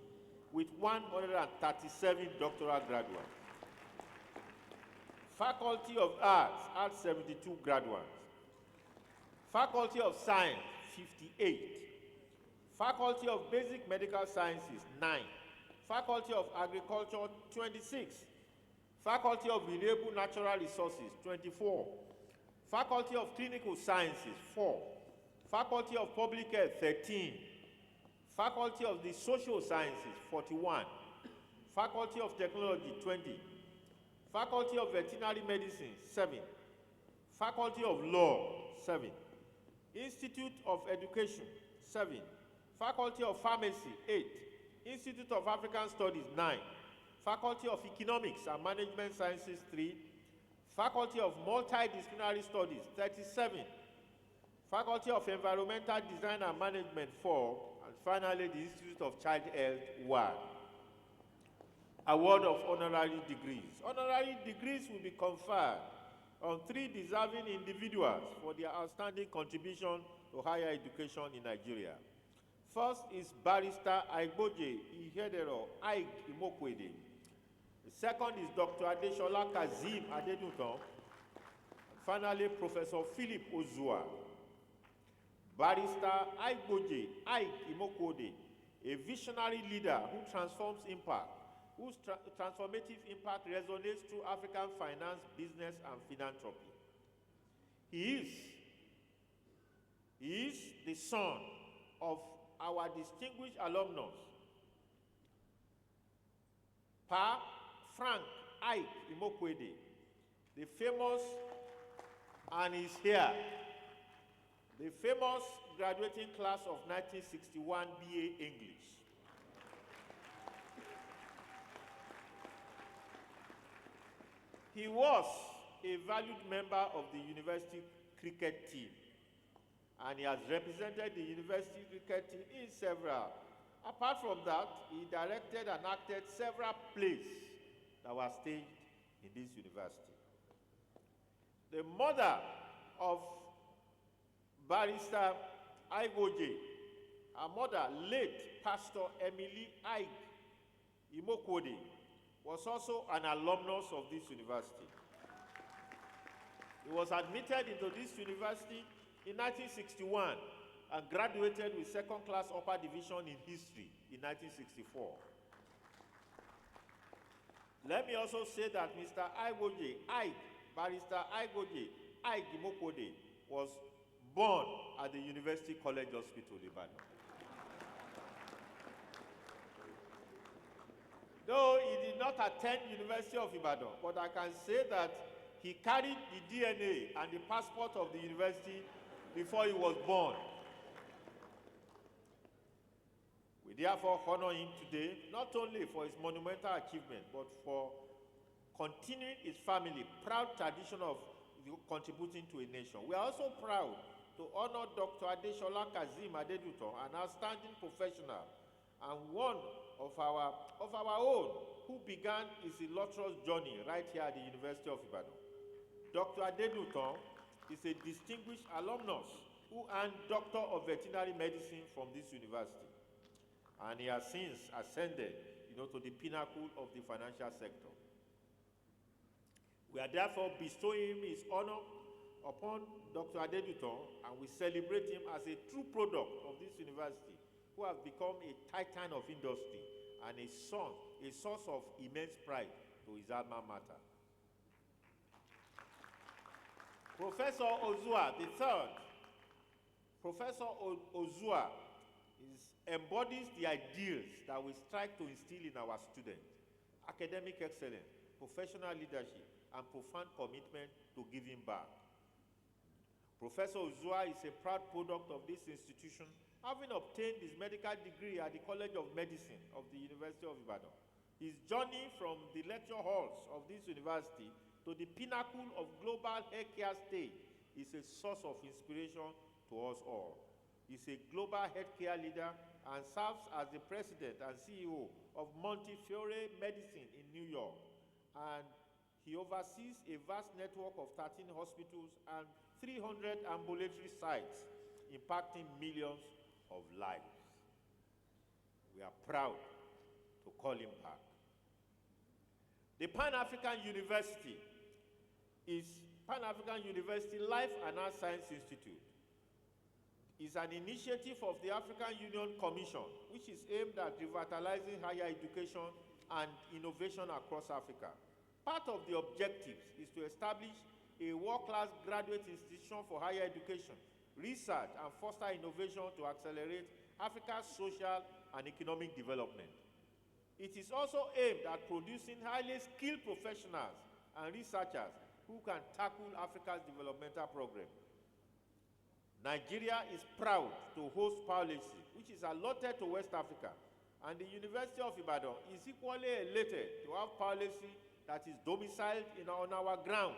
with 137 doctoral graduates. Faculty of Arts had 72 graduates. Faculty of Science, 58. Faculty of Basic Medical Sciences, 9. Faculty of Agriculture, 26. Faculty of Renewable Natural Resources, 24. Faculty of Clinical Sciences, 4. Faculty of Public Health, 13. Faculty of the Social Sciences, 41. Faculty of Technology, 20. Faculty of Veterinary Medicine, 7. Faculty of Law, 7. Institute of Education, 7. Faculty of Pharmacy, 8. Institute of African Studies, 9. Faculty of Economics and Management Sciences, 3. Faculty of Multidisciplinary Studies, 37. Faculty of Environmental Design and Management, 4. And finally, the Institute of Child Health, 1. Award of honorary degrees. Honorary degrees will be conferred on 3 deserving individuals for their outstanding contribution to higher education in Nigeria. First is Barrister Aigboje Ihedero Aig Imokwede. The second is Dr. Adeshola Kazim Adedutan. And finally, Professor Philip Ozua. Barrister Aigboje Aig Imokwede, a visionary leader who transforms impact, whose transformative impact resonates through African finance, business, and philanthropy. He is the son of our distinguished alumnus, Pa Frank Aig Imokwede, the famous, and is here, the famous graduating class of 1961 BA English. He was a valued member of the university cricket team, and he has represented the university cricket team in several. Apart from that, he directed and acted several plays that were staged in this university. The mother of Barrister Aigboje, her mother, late Pastor Emily Aig Imokwede, was also an alumnus of this university. He was admitted into this university in 1961 and graduated with second-class upper division in history in 1964. Let me also say that Mr. Aigboje Aig, Barrister Aigboje Aig Imokwede, was born at the University College Hospital, Ibadan. Though he did not attend University of Ibadan, but I can say that he carried the DNA and the passport of the university before he was born. We therefore honor him today, not only for his monumental achievement, but for continuing his family proud tradition of contributing to a nation. We are also proud to honor Dr. Adeshola Kazeem Adeduton, an outstanding professional and one of our own who began his illustrious journey right here at the University of Ibadan. Dr. Adeduton is a distinguished alumnus who earned Doctor of Veterinary Medicine from this university, and he has since ascended, to the pinnacle of the financial sector. We are therefore bestowing his honor upon Dr. Adeduton, and we celebrate him as a true product of this university, who has become a titan of industry and a source of immense pride to his alma mater. Professor Ozua III, Professor Ozua embodies the ideals that we strive to instill in our students: academic excellence, professional leadership, and profound commitment to giving back. Professor Ozua is a proud product of this institution, having obtained his medical degree at the College of Medicine of the University of Ibadan. His journey from the lecture halls of this university to the pinnacle of global healthcare stage is a source of inspiration to us all. He's a global healthcare leader and serves as the president and CEO of Montefiore Medicine in New York. And he oversees a vast network of 13 hospitals and 300 ambulatory sites, impacting millions of lives. We are proud to call him back. The Pan-African University is Pan-African University Life and Art Science Institute. Is an initiative of the African Union Commission, which is aimed at revitalizing higher education and innovation across Africa. Part of the objectives is to establish a world-class graduate institution for higher education, research, and foster innovation to accelerate Africa's social and economic development. It is also aimed at producing highly skilled professionals and researchers who can tackle Africa's developmental progress. Nigeria is proud to host Policy, which is allotted to West Africa, and the University of Ibadan is equally elated to have Policy that is domiciled on our ground,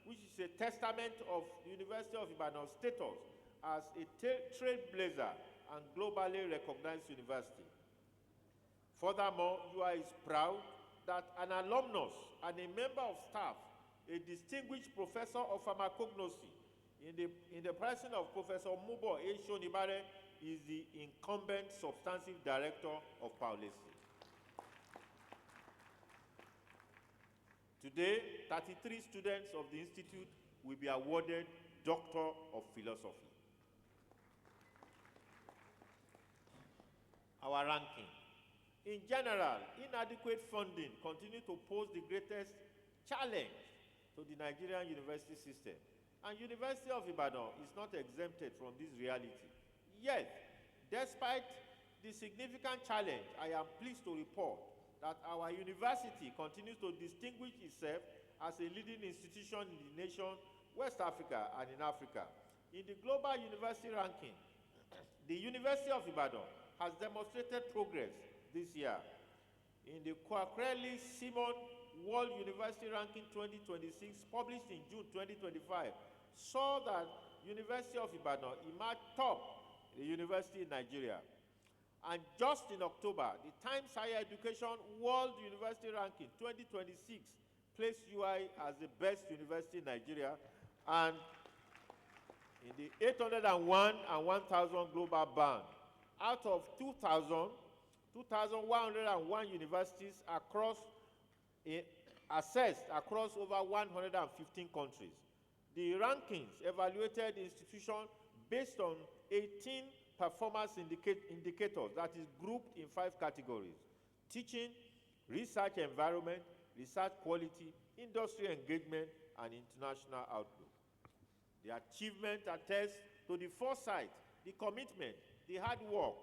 which is a testament of the University of Ibadan's status as a trailblazer and globally recognized university. Furthermore, UI is proud that an alumnus and a member of staff, a distinguished professor of pharmacognosy, in the person of Professor Mubo A. Shonibare, is the incumbent substantive director of Policy. Today, 33 students of the Institute will be awarded Doctor of Philosophy. Our ranking. In general, inadequate funding continues to pose the greatest challenge to the Nigerian university system. And University of Ibadan is not exempted from this reality. Yet, despite the significant challenge, I am pleased to report that our university continues to distinguish itself as a leading institution in the nation, West Africa, and in Africa. In the global university ranking, the University of Ibadan has demonstrated progress this year. In the Kwakreli Simon World University Ranking 2026, published in June 2025, saw that University of Ibadan emerged top the university in Nigeria. And just in October, the Times Higher Education World University Ranking 2026 placed UI as the best university in Nigeria, and in the 801 and 1000 global band, out of 2,101 universities assessed across over 115 countries. The rankings evaluated institutions based on 18 performance indicators that is grouped in 5 categories: teaching, research environment, research quality, industry engagement, and international outlook. The achievement attests to the foresight, the commitment, the hard work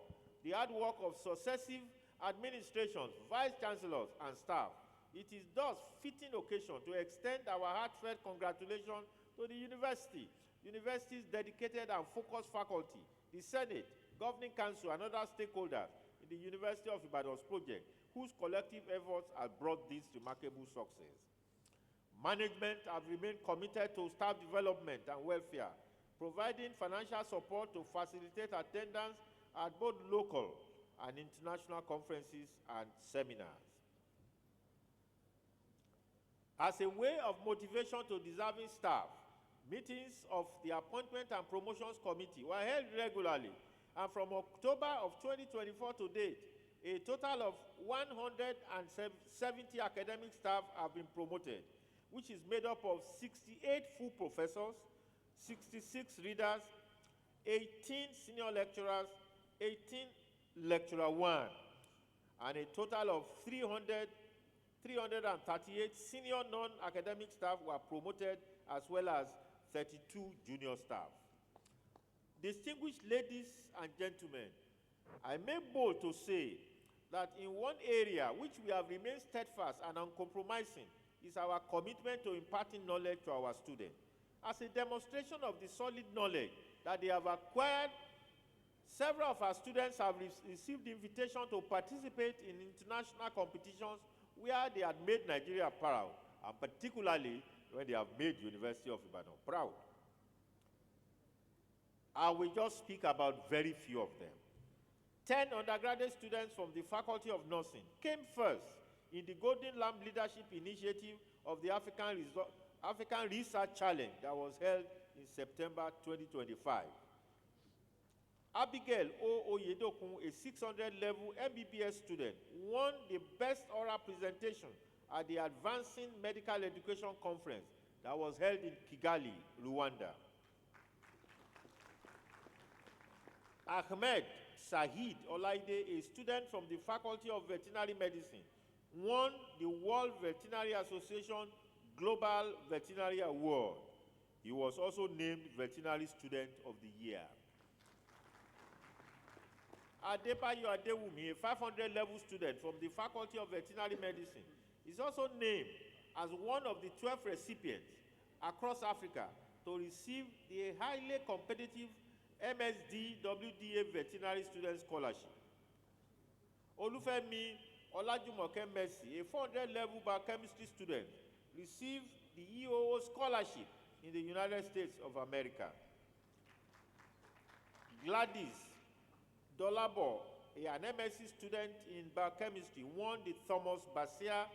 of successive administrations, vice-chancellors, and staff. It is thus fitting occasion to extend our heartfelt congratulations to the university's dedicated and focused faculty, the Senate, Governing Council, and other stakeholders in the University of Ibadan's project, whose collective efforts have brought this remarkable success. Management have remained committed to staff development and welfare, providing financial support to facilitate attendance at both local and international conferences and seminars. As a way of motivation to deserving staff, meetings of the Appointment and Promotions Committee were held regularly, and from October of 2024 to date, a total of 170 academic staff have been promoted, which is made up of 68 full professors, 66 readers, 18 senior lecturers, 18 lecturer 1, and a total of 338 senior non-academic staff were promoted, as well as 32 junior staff. Distinguished ladies and gentlemen, I make bold to say that in one area which we have remained steadfast and uncompromising is our commitment to imparting knowledge to our students. As a demonstration of the solid knowledge that they have acquired, several of our students have received the invitation to participate in international competitions where they had made Nigeria proud, and particularly when they have made University of Ibadan proud. I will just speak about very few of them. 10 undergraduate students from the Faculty of Nursing came first in the Golden Lamp Leadership Initiative of the African Research Challenge that was held in September 2025. Abigail O. Oyedokun, a 600-level MBBS student, won the Best Oral Presentation at the Advancing Medical Education Conference that was held in Kigali, Rwanda. Ahmed Sahid Olaide, a student from the Faculty of Veterinary Medicine, won the World Veterinary Association Global Veterinary Award. He was also named Veterinary Student of the Year. Adebayo Adewumi, a 500-level student from the Faculty of Veterinary Medicine, is also named as one of the 12 recipients across Africa to receive the highly competitive MSD WDA Veterinary Student Scholarship. Olufemi Olajumoke Mercy, a 400-level biochemistry student, received the EOO Scholarship in the United States of America. Gladys Dolabo, an MSc student in biochemistry, won the Thomas Basia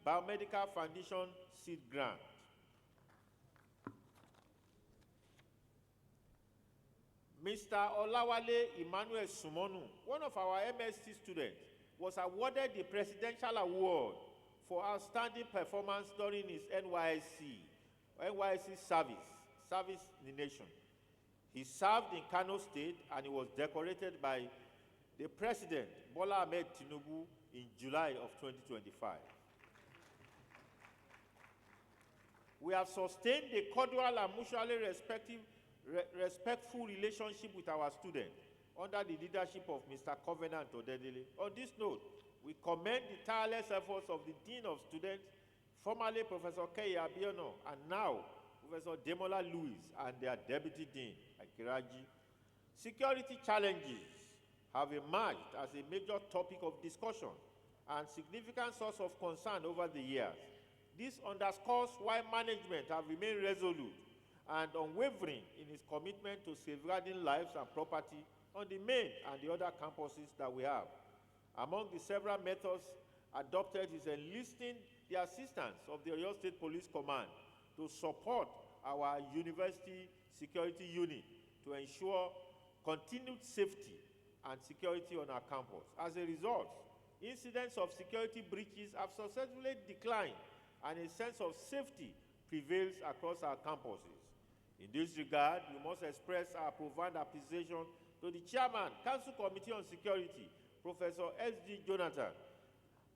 Biomedical Foundation Seed Grant. Mr. Olawale Emmanuel Sumonu, one of our MSc students, was awarded the Presidential Award for outstanding performance during his NYSC service in the nation. He served in Kano State and he was decorated by the President, Bola Ahmed Tinubu, in July of 2025. We have sustained a cordial and mutually respectful relationship with our students under the leadership of Mr. Covenant Odedele. On this note, we commend the tireless efforts of the Dean of Students, formerly Professor Keye Abiono, and now Professor Demola Louis, and their Deputy Dean, Akiraji. Security challenges have emerged as a major topic of discussion and significant source of concern over the years. This underscores why management have remained resolute and unwavering in its commitment to safeguarding lives and property on the main and the other campuses that we have. Among the several methods adopted is enlisting the assistance of the Oyo State Police Command to support our university security unit to ensure continued safety and security on our campus. As a result, incidents of security breaches have successfully declined and a sense of safety prevails across our campuses. In this regard, we must express our profound appreciation to the Chairman, Council Committee on Security, Professor S.G. Jonathan,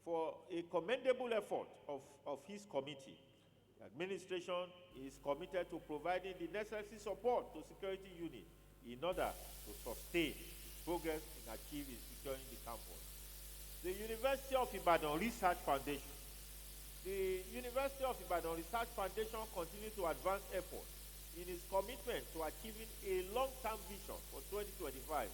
for a commendable effort of his committee. The administration is committed to providing the necessary support to security units in order to sustain progress in achieving securing the campus. The University of Ibadan Research Foundation. The University of Ibadan Research Foundation continues to advance efforts in its commitment to achieving a long-term vision for 2025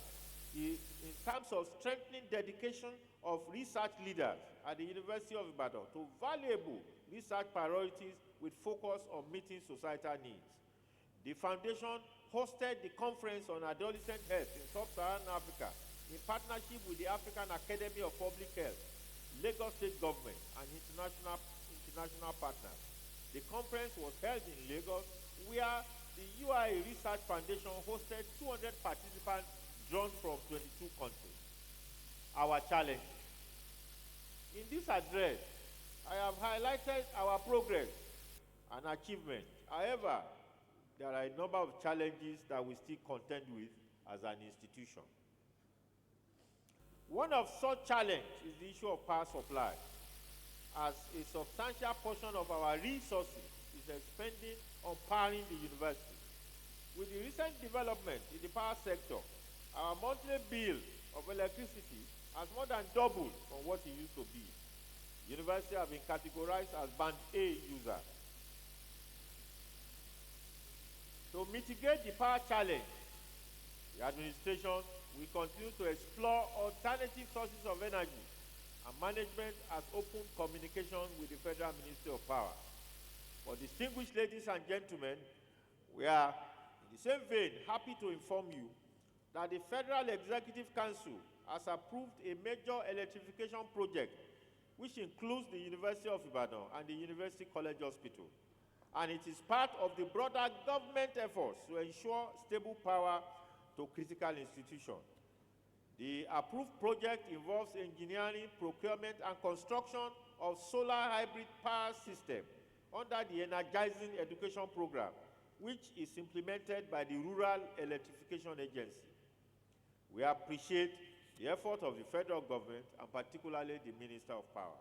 in terms of strengthening dedication of research leaders at the University of Ibadan to valuable research priorities with focus on meeting societal needs. The foundation hosted the Conference on Adolescent Health in Sub-Saharan Africa in partnership with the African Academy of Public Health, Lagos State Government, and international partners. The conference was held in Lagos, where the UIA Research Foundation hosted 200 participants drawn from 22 countries. Our challenge. In this address, I have highlighted our progress and achievement. However, there are a number of challenges that we still contend with as an institution. One of such challenges is the issue of power supply, as a substantial portion of our resources is expended on powering the university. With the recent development in the power sector, our monthly bill of electricity has more than doubled from what it used to be. The university has been categorized as Band A user. To mitigate the power challenge, the administration will continue to explore alternative sources of energy, and management has opened communication with the Federal Ministry of Power. For distinguished ladies and gentlemen, we are, in the same vein, happy to inform you that the Federal Executive Council has approved a major electrification project which includes the University of Ibadan and the University College Hospital. And it is part of the broader government efforts to ensure stable power to critical institutions. The approved project involves engineering, procurement, and construction of solar hybrid power system under the Energizing Education Program, which is implemented by the Rural Electrification Agency. We appreciate the effort of the federal government and particularly the Minister of Power.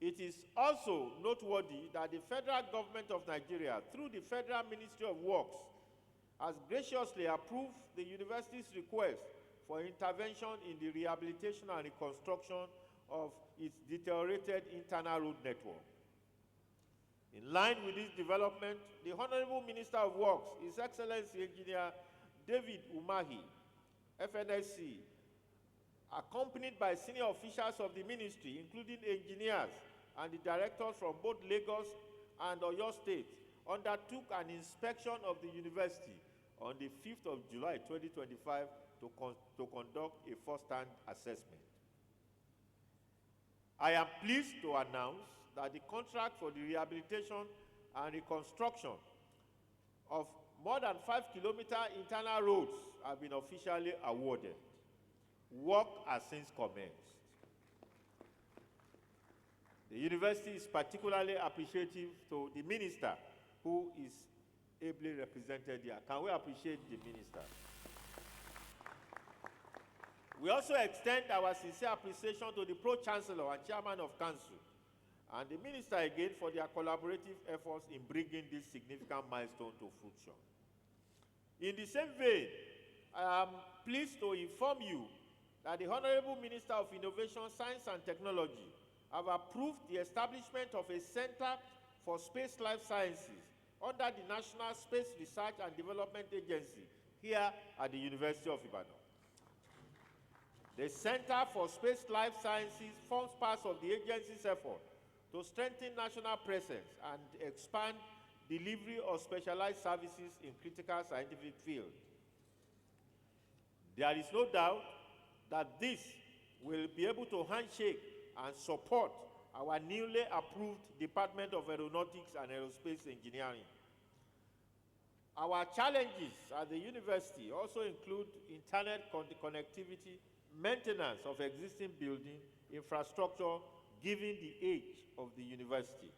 It is also noteworthy that the federal government of Nigeria, through the Federal Ministry of Works, has graciously approved the university's request for intervention in the rehabilitation and reconstruction of its deteriorated internal road network. In line with this development, the Honorable Minister of Works, His Excellency Engineer David Umahi, FNSC, accompanied by senior officials of the ministry, including engineers and the directors from both Lagos and Oyo State, undertook an inspection of the university on the 5th of July 2025 to conduct a first-hand assessment. I am pleased to announce that the contract for the rehabilitation and reconstruction of more than 5-kilometer internal roads have been officially awarded. Work has since commenced. The university is particularly appreciative to the minister who is ably represented here. Can we appreciate the minister? We also extend our sincere appreciation to the Pro-Chancellor and Chairman of Council and the Minister again for their collaborative efforts in bringing this significant milestone to fruition. In the same vein, I am pleased to inform you that the Honorable Minister of Innovation, Science and Technology have approved the establishment of a Center for Space Life Sciences under the National Space Research and Development Agency here at the University of Ibadan. The Center for Space Life Sciences forms part of the agency's effort to strengthen national presence and expand delivery of specialized services in critical scientific fields. There is no doubt that this will be able to handshake and support our newly approved Department of Aeronautics and Aerospace Engineering. Our challenges at the university also include internet connectivity, maintenance of existing building infrastructure given the age of the university.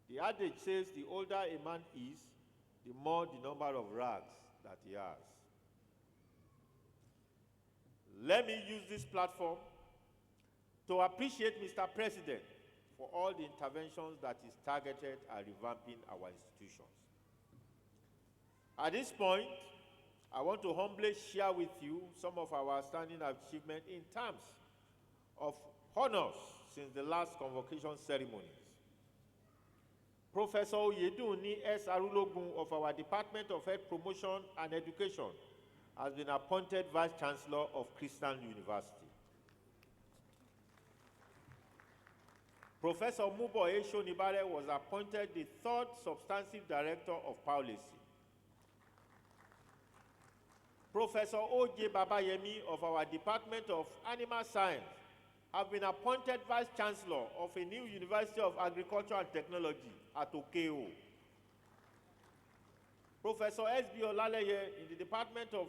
The adage says the older a man is, the more the number of rags that he has. Let me use this platform to appreciate Mr. President for all the interventions that is targeted at revamping our institutions. At this point, I want to humbly share with you some of our outstanding achievements in terms of honors since the last convocation ceremonies. Professor Oyedunni S. Arulogun of our Department of Health Promotion and Education has been appointed Vice Chancellor of Christian University. Professor Mubo Eshonibare was appointed the third substantive director of policy. Professor O.J. Babayemi of our Department of Animal Science have been appointed Vice Chancellor of a new University of Agriculture and Technology at Okeo. Professor S.B. Olaleye in the Department of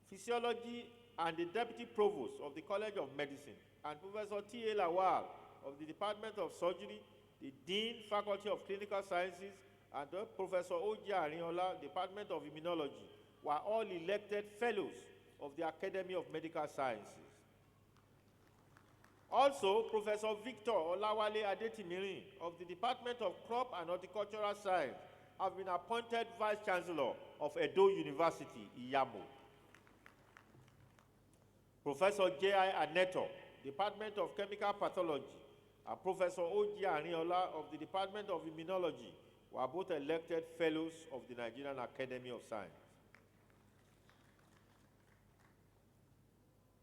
Physiology and the Deputy Provost of the College of Medicine, and Professor T.A. Lawal of the Department of Surgery, the Dean, Faculty of Clinical Sciences, and Professor O.J. Arinola, Department of Immunology, were all elected fellows of the Academy of Medical Sciences. Also, Professor Victor Olawale Adetimirin of the Department of Crop and Horticultural Science have been appointed Vice Chancellor of Edo University, Iyamo. Professor J.I. Aneto, Department of Chemical Pathology, and Professor O.J. Arinola of the Department of Immunology were both elected fellows of the Nigerian Academy of Science.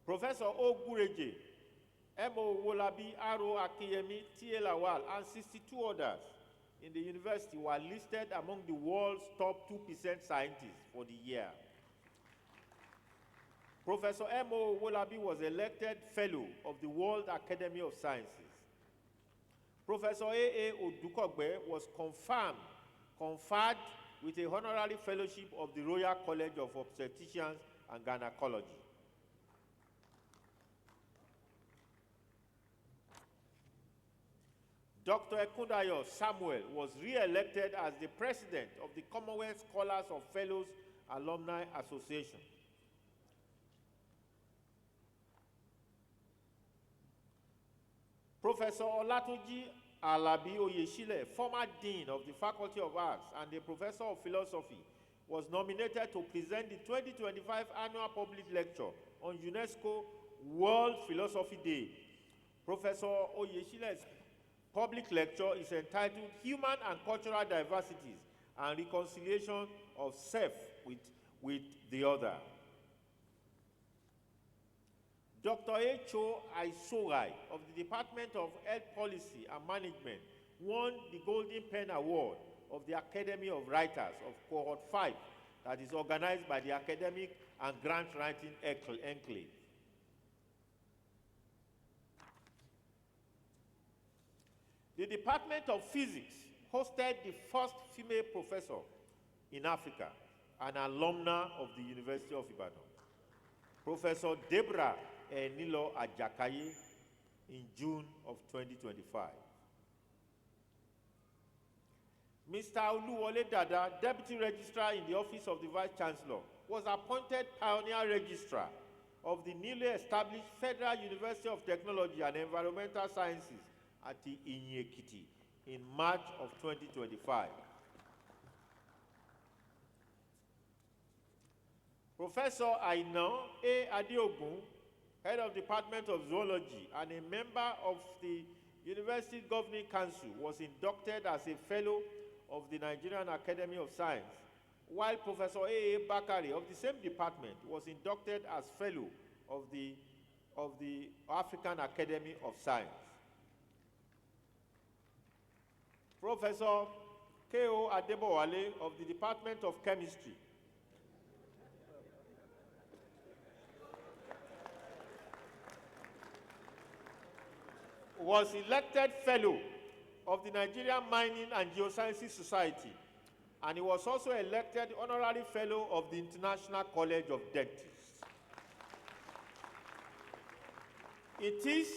Professor O. Gureje, M.O. Wolabi, R.O. Akiyemi, T.A. Lawal, and 62 others in the university were listed among the world's top 2% scientists for the year. Professor M.O. Wolabi was elected Fellow of the World Academy of Sciences. Professor A.A. Odukogbe was conferred with a honorary fellowship of the Royal College of Obstetricians and Gynecology. Dr. Ekundayo Samuel was re-elected as the president of the Commonwealth Scholars of Fellows Alumni Association. Professor Olatunji Alabi Oyeshile, former dean of the Faculty of Arts and a professor of philosophy, was nominated to present the 2025 annual public lecture on UNESCO World Philosophy Day. Professor Oyeshile's public lecture is entitled Human and Cultural Diversities and Reconciliation of Self with the Other. Dr. H.O. Aisogai of the Department of Health Policy and Management won the Golden Pen Award of the Academy of Writers of Cohort 5 that is organized by the Academic and Grant Writing Enclave. The Department of Physics hosted the first female professor in Africa, an alumna of the University of Ibadan, Professor Deborah Nilo Ajakaye, in June of 2025. Mr. Oluwole Dada, Deputy Registrar in the Office of the Vice Chancellor, was appointed Pioneer Registrar of the newly established Federal University of Technology and Environmental Sciences at Inyekiti in March of 2025. Professor Aina A. Adeogun, Head of Department of Zoology and a member of the University Governing Council, was inducted as a Fellow of the Nigerian Academy of Science, while Professor A. Bakari of the same department was inducted as Fellow of the African Academy of Science. Professor K.O. Adebowale of the Department of Chemistry was elected Fellow of the Nigerian Mining and Geosciences Society, and he was also elected Honorary Fellow of the International College of Dentists. It is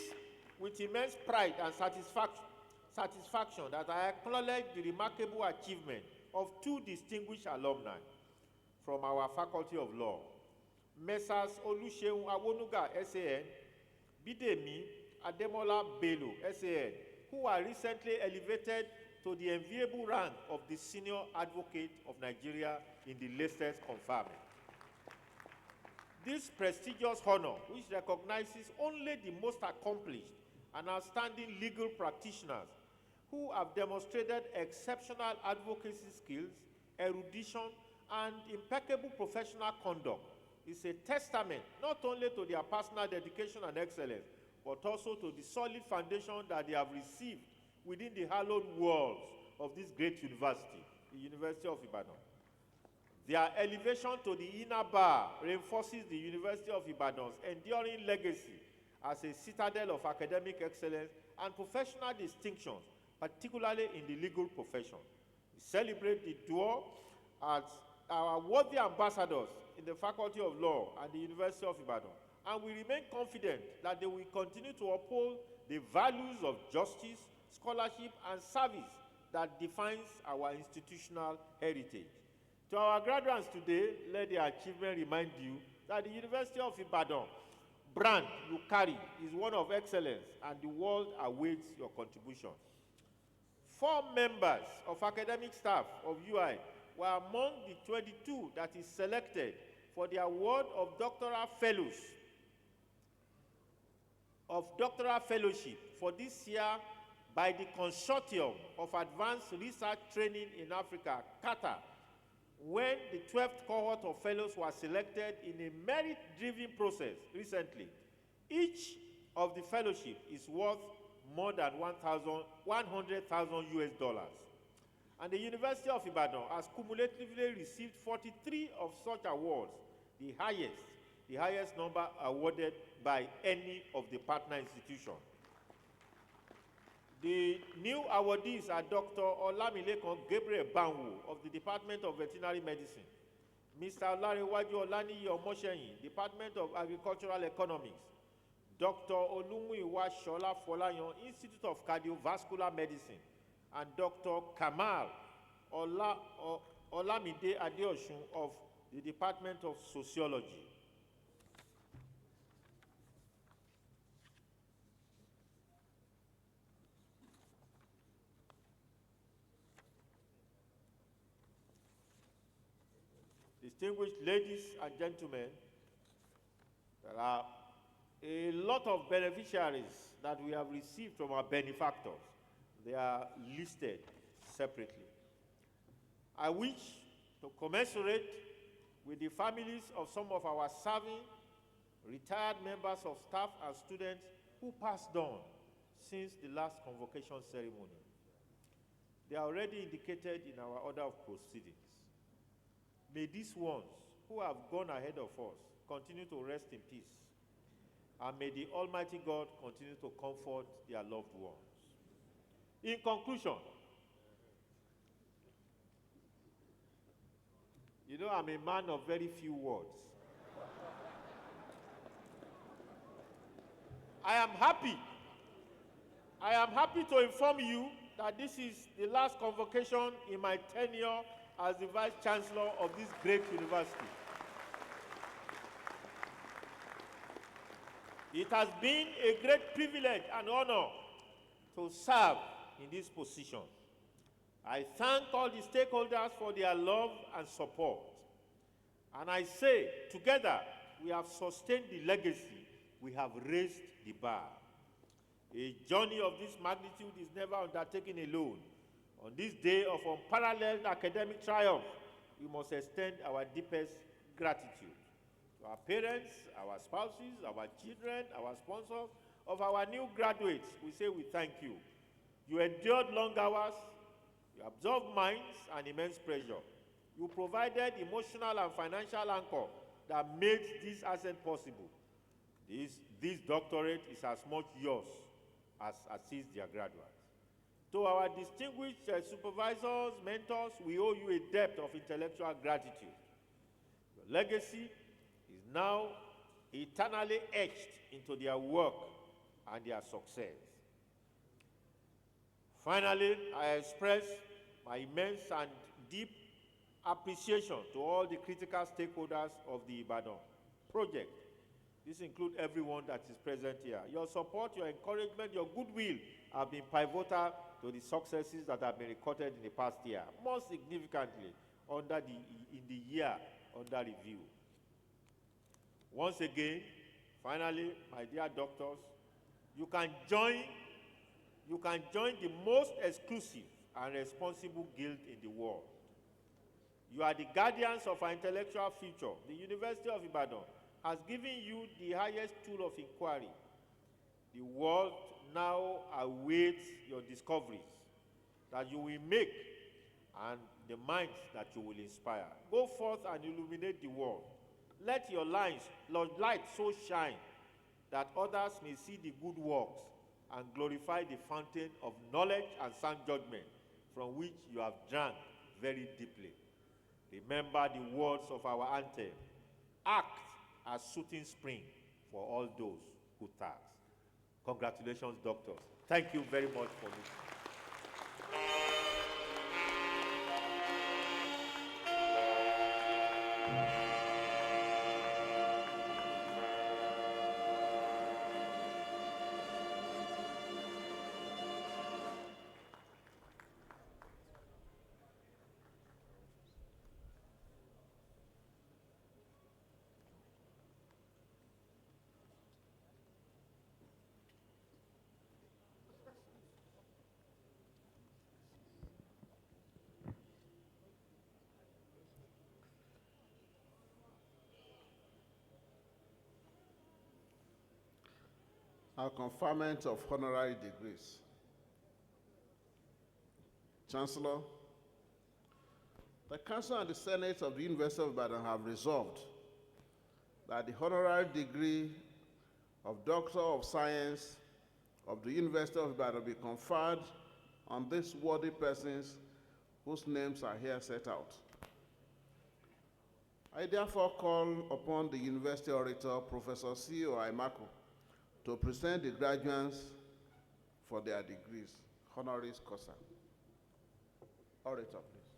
with immense pride and satisfaction that I acknowledge the remarkable achievement of two distinguished alumni from our Faculty of Law, Messrs. Oluseun Awonuga, SAN, Bidemi Ademola Bello, SAN, who were recently elevated to the enviable rank of the Senior Advocate of Nigeria in the latest conferment. This prestigious honor, which recognizes only the most accomplished and outstanding legal practitioners who have demonstrated exceptional advocacy skills, erudition, and impeccable professional conduct, is a testament not only to their personal dedication and excellence, but also to the solid foundation that they have received within the hallowed walls of this great university, the University of Ibadan. Their elevation to the inner bar reinforces the University of Ibadan's enduring legacy as a citadel of academic excellence and professional distinctions, particularly in the legal profession. We celebrate the duo as our worthy ambassadors in the Faculty of Law and the University of Ibadan, and we remain confident that they will continue to uphold the values of justice, scholarship, and service that defines our institutional heritage. To our graduates today, let the achievement remind you that the University of Ibadan brand you carry is one of excellence, and the world awaits your contribution. 4 members of academic staff of UI were among the 22 that is selected for the award of doctoral fellowship for this year by the Consortium of Advanced Research Training in Africa, Qatar, when the 12th cohort of fellows was selected in a merit-driven process recently. Each of the fellowship is worth more than $100,000 US. And the University of Ibadan has cumulatively received 43 of such awards, the highest number awarded by any of the partner institutions. The new awardees are Dr. Olamilekan Gabriel Banwo of the Department of Veterinary Medicine, Mr. Olarewaju Olaniyi Omosheyin, Department of Agricultural Economics, Dr. Olumuyiwa Shola Folayan, Institute of Cardiovascular Medicine, and Dr. Kamal Olamide Adeosun of the Department of Sociology. Distinguished ladies and gentlemen, there are a lot of beneficiaries that we have received from our benefactors. They are listed separately. I wish to commensurate with the families of some of our serving, retired members of staff and students who passed on since the last convocation ceremony. They are already indicated in our order of proceedings. May these ones who have gone ahead of us continue to rest in peace, and may the Almighty God continue to comfort their loved ones. In conclusion, you know, I'm a man of very few words. I am happy to inform you that this is the last convocation in my tenure as the Vice Chancellor of this great university. It has been a great privilege and honor to serve in this position. I thank all the stakeholders for their love and support. And I say, together, we have sustained the legacy, we have raised the bar. A journey of this magnitude is never undertaken alone. On this day of unparalleled academic triumph, we must extend our deepest gratitude to our parents, our spouses, our children, our sponsors, of our new graduates. We say we thank you. You endured long hours, you absorbed minds and immense pressure. You provided emotional and financial anchor that made this ascent possible. This doctorate is as much yours as is their graduates. To our distinguished supervisors, mentors, we owe you a debt of intellectual gratitude. Your legacy is now eternally etched into their work and their success. Finally, I express my immense and deep appreciation to all the critical stakeholders of the Ibadan project. This includes everyone that is present here. Your support, your encouragement, your goodwill have been pivotal to the successes that have been recorded in the past year, most significantly in the year under review. Once again, finally, my dear doctors, you can join the most exclusive and responsible guild in the world. You are the guardians of our intellectual future. The University of Ibadan has given you the highest tool of inquiry. The world now awaits your discoveries that you will make and the minds that you will inspire. Go forth and illuminate the world. Let your light so shine that others may see the good works and glorify the fountain of knowledge and sound judgment from which you have drank very deeply. Remember the words of our anthem. Act as soothing spring for all those who thirst. Congratulations, doctors. Thank you very much for listening. Our conferment of honorary degrees. Chancellor, the Council and the Senate of the University of Ibadan have resolved that the honorary degree of Doctor of Science of the University of Ibadan be conferred on these worthy persons whose names are here set out. I therefore call upon the University Orator, Professor C.O. Aimako, to present the graduates for their degrees, honoris causa. Orator, please.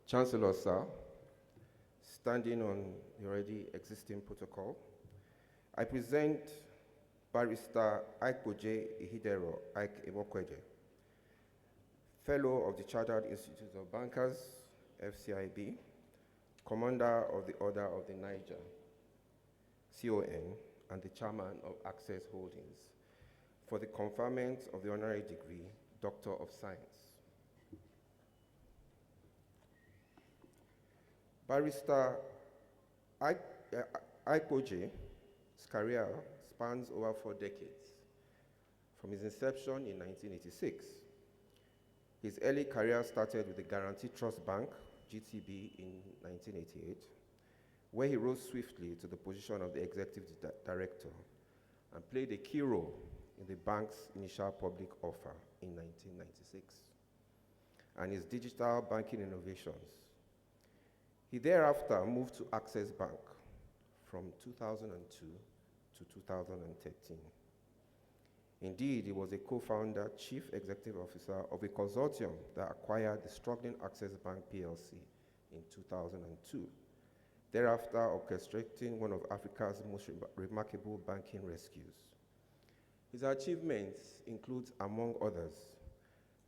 Chancellor, sir, standing on the already existing protocol, I present Barrister Ike Ihidero Ike Emokwede, Fellow of the Chartered Institute of Bankers, FCIB, Commander of the Order of the Niger, CON, and the Chairman of Access Holdings, for the conferment of the honorary degree, Doctor of Science. Barrister Ikoje's career spans over 4 decades, from his inception in 1986. His early career started with the Guarantee Trust Bank, GTB, in 1988, where he rose swiftly to the position of the executive director and played a key role in the bank's initial public offer in 1996 and his digital banking innovations. He thereafter moved to Access Bank from 2002 to 2013. Indeed, he was a co-founder, chief executive officer of a consortium that acquired the struggling Access Bank PLC in 2002, thereafter orchestrating one of Africa's most remarkable banking rescues. His achievements include, among others,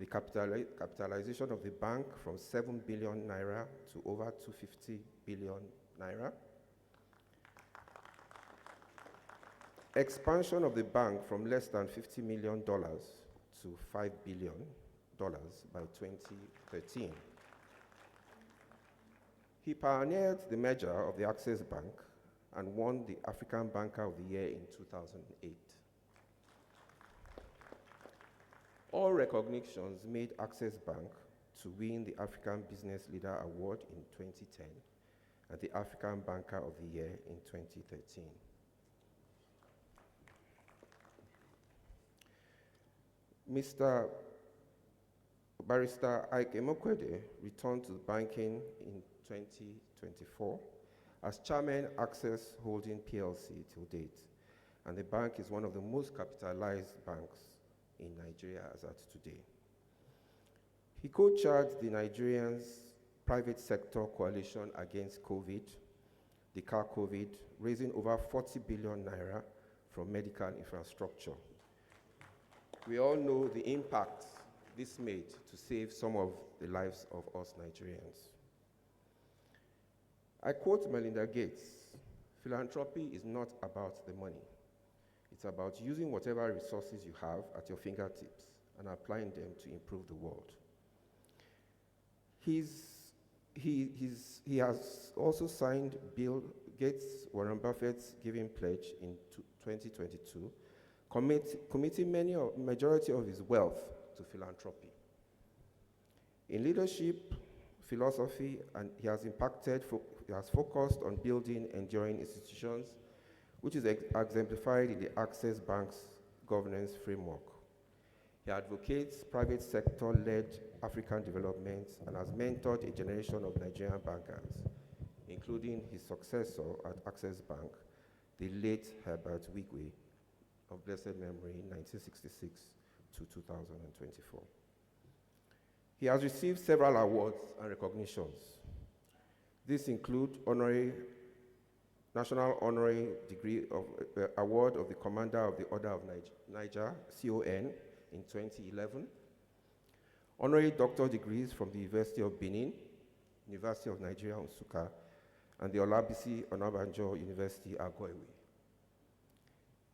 the capitalization of the bank from 7 billion naira to over 250 billion naira, expansion of the bank from less than $50 million to $5 billion by 2013. He pioneered the merger of the Access Bank and won the African Banker of the Year in 2008. All recognitions made Access Bank to win the African Business Leader Award in 2010 and the African Banker of the Year in 2013. Mr. Barrister Ike Emokwede returned to banking in 2024 as Chairman Access Holding PLC till date, and the bank is one of the most capitalized banks in Nigeria as at today. He co-chaired the Nigerians' private sector coalition against COVID, the car COVID, raising over 40 billion naira from medical infrastructure. We all know the impact this made to save some of the lives of us Nigerians. I quote Melinda Gates, "Philanthropy is not about the money. It's about using whatever resources you have at your fingertips and applying them to improve the world." His he has also signed Bill Gates' Warren Buffett's giving pledge in 2022, committing majority of his wealth to philanthropy. In leadership, philosophy, and he has focused on building enduring institutions, which is exemplified in the Access Bank's governance framework. He advocates private sector-led African development and has mentored a generation of Nigerian bankers, including his successor at Access Bank, the late Herbert Wigwe, of blessed memory, 1966 to 2024. He has received several awards and recognitions. These include National Honorary Degree Award of the Commander of the Order of Niger, CON, in 2011, honorary doctor degrees from the University of Benin, University of Nigeria, Nsukka, and the Olabisi Onabanjo University, Agoiwe.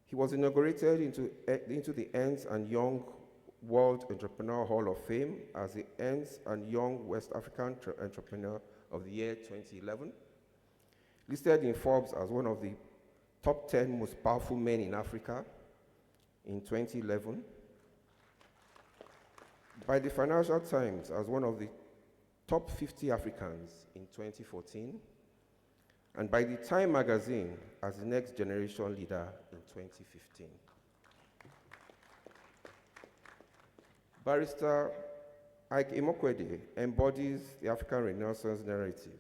He was inaugurated into the Ernst & Young World Entrepreneur Hall of Fame as the Ernst & Young West African Entrepreneur of the year 2011, listed in Forbes as one of the top 10 most powerful men in Africa in 2011, by the Financial Times as one of the top 50 Africans in 2014, and by the Time magazine as the next generation leader in 2015. Barrister Ike Imokwede embodies the African Renaissance narrative,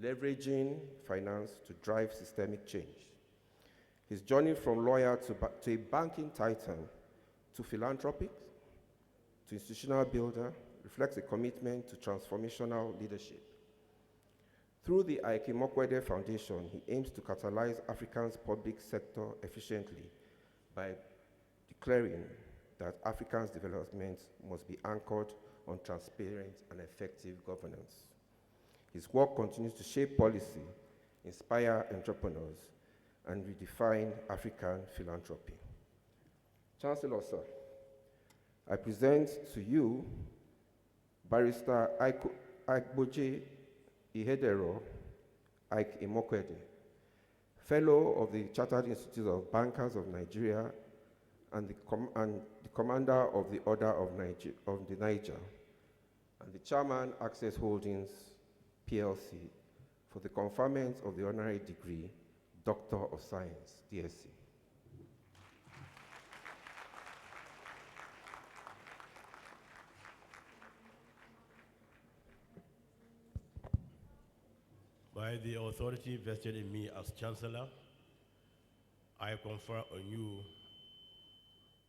leveraging finance to drive systemic change. His journey from lawyer to a banking titan, to philanthropic, to institutional builder, reflects a commitment to transformational leadership. Through the Ike Imokwede Foundation, he aims to catalyze Africa's public sector efficiently by declaring that Africa's development must be anchored on transparent and effective governance. His work continues to shape policy, inspire entrepreneurs, and redefine African philanthropy. Chancellor, sir, I present to you Barrister Aikboje Ihedero Ike Imokwede, Fellow of the Chartered Institute of Bankers of Nigeria and the Commander of the Order of the Niger, and the Chairman, Access Holdings, PLC, for the conferment of the honorary degree, Doctor of Science, DSc. By the authority vested in me as Chancellor, I confer on you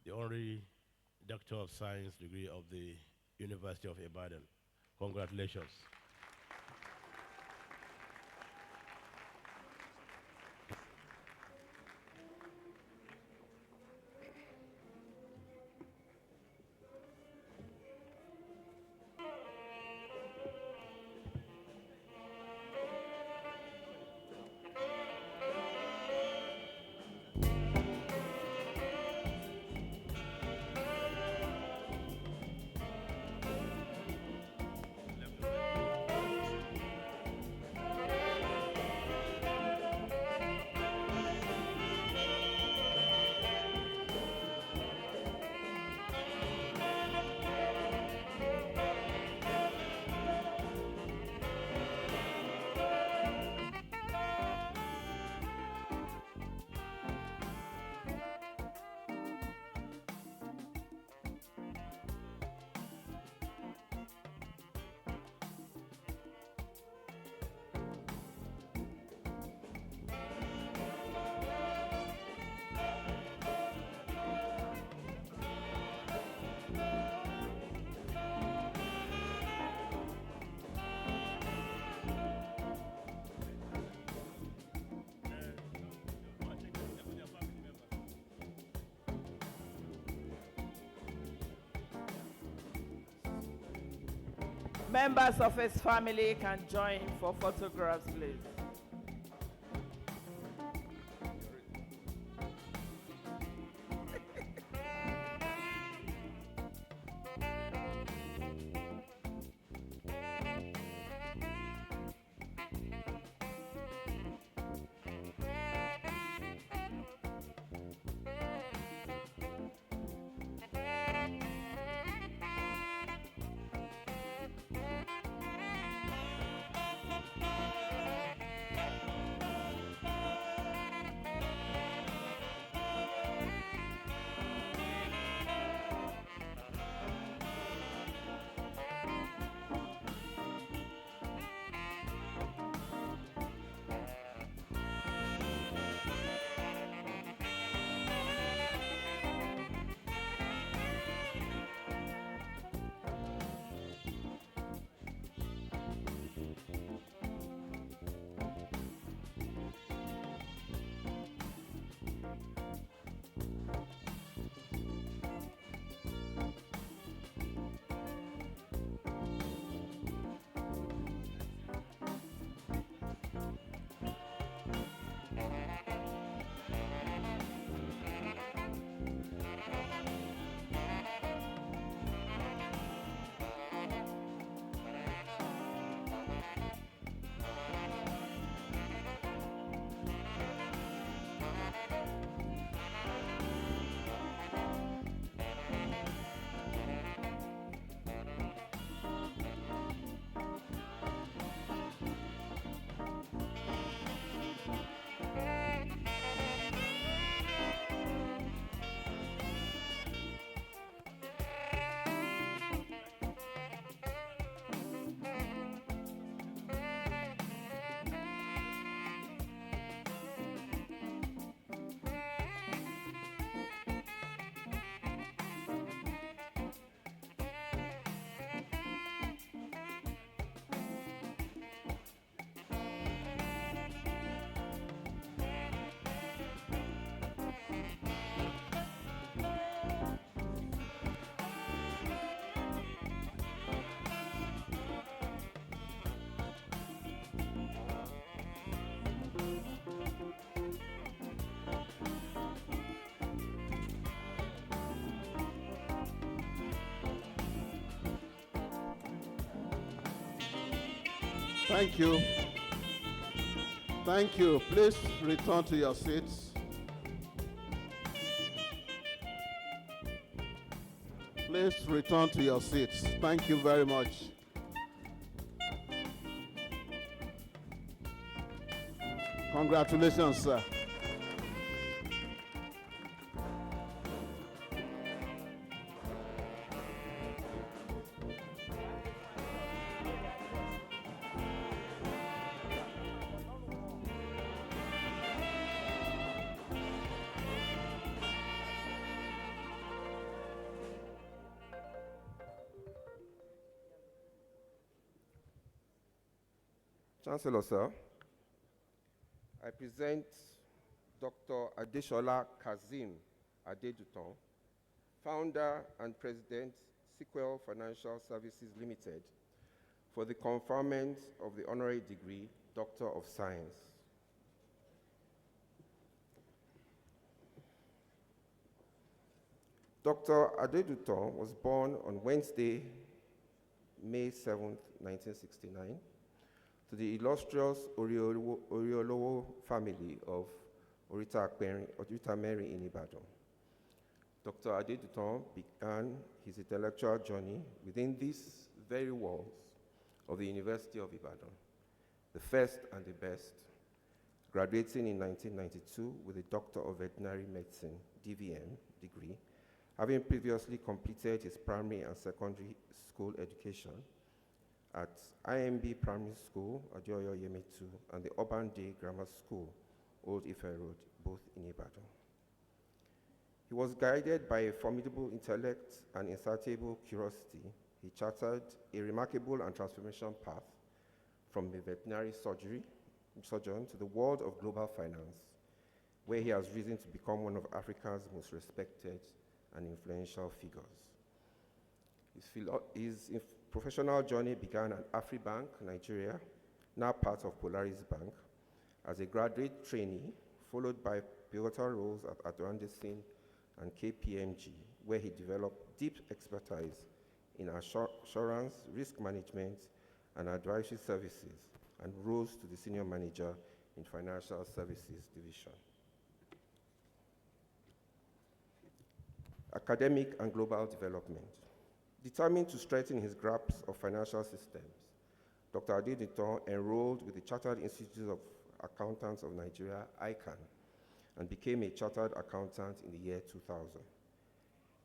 the honorary Doctor of Science degree of the University of Ibadan. Congratulations. Members of his family can join for photographs, please. Thank you. Thank you. Please return to your seats. Please return to your seats. Thank you very much. Congratulations, sir. Chancellor, sir, I present Dr. Adeshola Kazeem Adeduton, founder and president, Sequel Financial Services Limited, for the conferment of the honorary degree, Doctor of Science. Dr. Adeduton was born on Wednesday, May 7th, 1969, to the illustrious Oriolowo family of Orita Mary in Ibadan. Dr. Adeduton began his intellectual journey within these very walls of the University of Ibadan, the first and the best, graduating in 1992 with a Doctor of Veterinary Medicine, DVM degree, having previously completed his primary and secondary school education at IMB Primary School, Adeoyo Yemetu, and the Urban Day Grammar School, Old Ife Road, both in Ibadan. He was guided by a formidable intellect and insatiable curiosity. He chartered a remarkable and transformational path from a veterinary surgeon to the world of global finance, where he has risen to become one of Africa's most respected and influential figures. His professional journey began at Afribank, Nigeria, now part of Polaris Bank, as a graduate trainee, followed by pivotal roles at Aduandison and KPMG, where he developed deep expertise in assurance, risk management, and advisory services, and rose to the senior manager in Financial Services Division. Academic and global development. Determined to strengthen his grasp of financial systems, Dr. Adeduton enrolled with the Chartered Institute of Accountants of Nigeria, ICANN, and became a chartered accountant in the year 2000.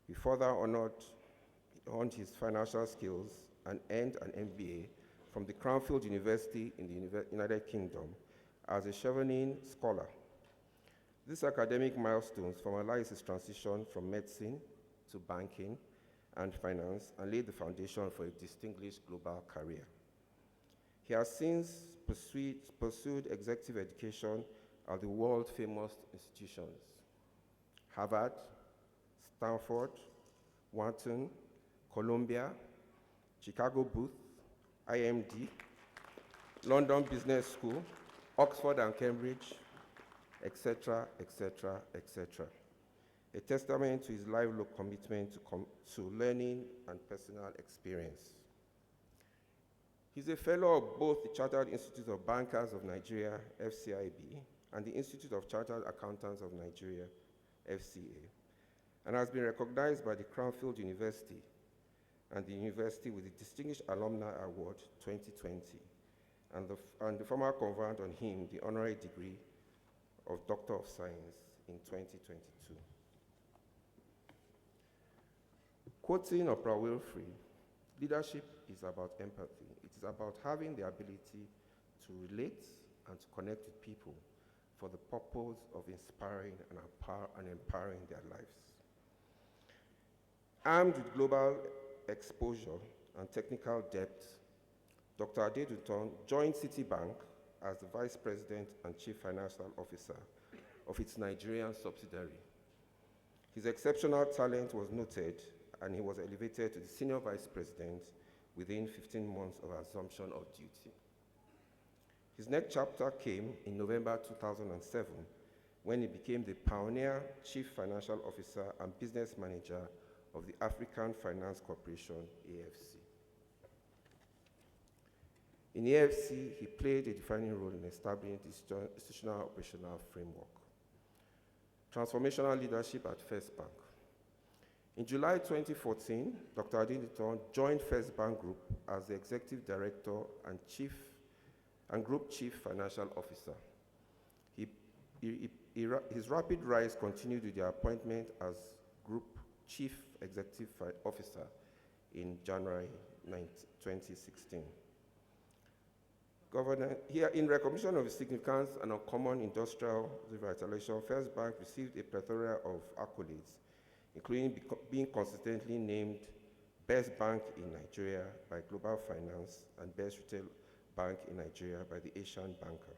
He further honed his financial skills and earned an MBA from the Cranfield University in the United Kingdom as a Chevening Scholar. These academic milestones formalized his transition from medicine to banking and finance and laid the foundation for a distinguished global career. He has since pursued executive education at the world-famous institutions: Harvard, Stanford, Wharton, Columbia, Chicago Booth, IMD, London Business School, Oxford and Cambridge, etc., etc., etc. A testament to his lifelong commitment to learning and personal experience. He's a fellow of both the Chartered Institute of Bankers of Nigeria, FCIB, and the Institute of Chartered Accountants of Nigeria, FCA, and has been recognized by the Cranfield University and the university with the Distinguished Alumni Award 2020, and the former conferred on him the honorary degree of Doctor of Science in 2022. Quoting Oprah Winfrey, leadership is about empathy. It is about having the ability to relate and to connect with people for the purpose of inspiring and empowering their lives. Armed with global exposure and technical depth, Dr. Adeduton joined Citibank as the Vice President and Chief Financial Officer of its Nigerian subsidiary. His exceptional talent was noted, and he was elevated to the Senior Vice President within 15 months of assumption of duty. His next chapter came in November 2007, when he became the pioneer Chief Financial Officer and Business Manager of the African Finance Corporation, AFC. In AFC, he played a defining role in establishing the institutional operational framework. Transformational leadership at First Bank. In July 2014, Dr. Adediton joined First Bank Group as the Executive Director and Group Chief Financial Officer. His rapid rise continued with the appointment as Group Chief Executive Officer in January 2016. Here, in recognition of his significance and uncommon industrial revitalization, First Bank received a plethora of accolades, including being consistently named Best Bank in Nigeria by Global Finance and Best Retail Bank in Nigeria by the Asian Banker.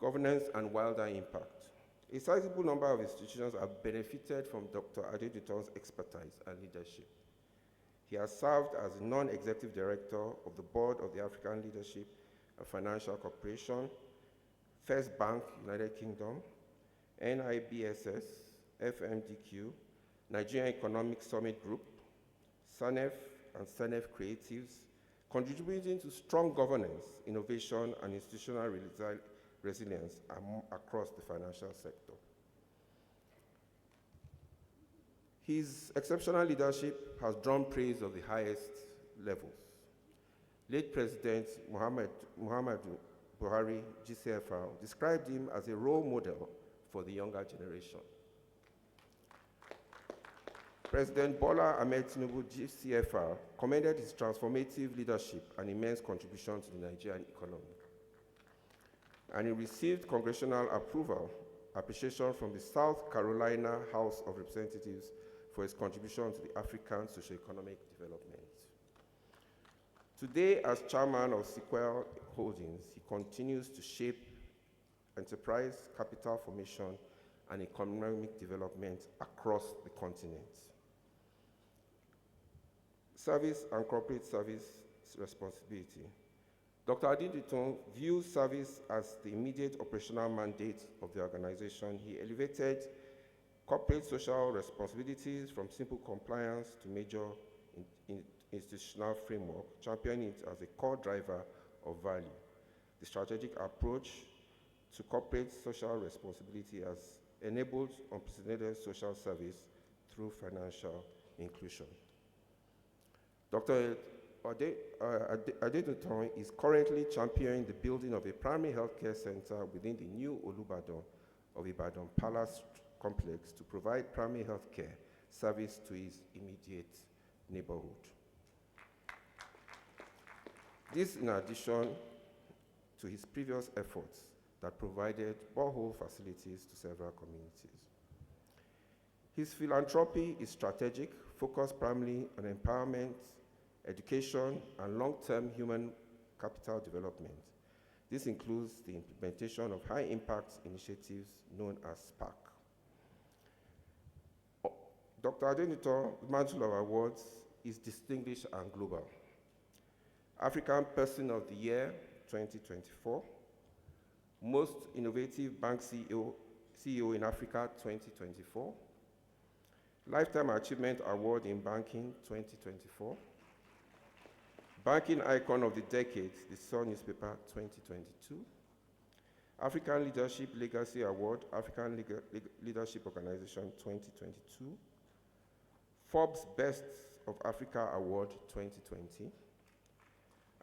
Governance and wider impact. A sizable number of institutions have benefited from Dr. Adediton's expertise and leadership. He has served as a non-executive director of the board of the African Leadership and Financial Corporation, First Bank, United Kingdom, NIBSS, FMDQ, Nigerian Economic Summit Group, SANEF and SANEF Creatives, contributing to strong governance, innovation, and institutional resilience across the financial sector. His exceptional leadership has drawn praise of the highest levels. Late President Muhammadu Buhari, GCFR, described him as a role model for the younger generation. President Bola Ahmed Tinubu, GCFR, commended his transformative leadership and immense contribution to the Nigerian economy. And he received congressional appreciation from the South Carolina House of Representatives for his contribution to the African socio-economic development. Today, as chairman of Sequel Holdings, he continues to shape enterprise capital formation and economic development across the continent. Service and corporate service responsibility. Dr. Adediton views service as the immediate operational mandate of the organization. He elevated corporate social responsibilities from simple compliance to major institutional framework, championing it as a core driver of value. The strategic approach to corporate social responsibility has enabled unprecedented social service through financial inclusion. Dr. Adediton is currently championing the building of a primary healthcare center within the new Olubadan of Ibadan Palace complex to provide primary healthcare service to his immediate neighborhood. This in addition to his previous efforts that provided borehole facilities to several communities. His philanthropy is strategic, focused primarily on empowerment, education, and long-term human capital development. This includes the implementation of high-impact initiatives known as SPARC. Dr. Adediton's mantle of awards is distinguished and global. African Person of the Year 2024, Most Innovative Bank CEO in Africa 2024, Lifetime Achievement Award in Banking 2024, Banking Icon of the Decade, the Sun newspaper 2022, African Leadership Legacy Award, African Leadership Organization 2022, Forbes Best of Africa Award 2020,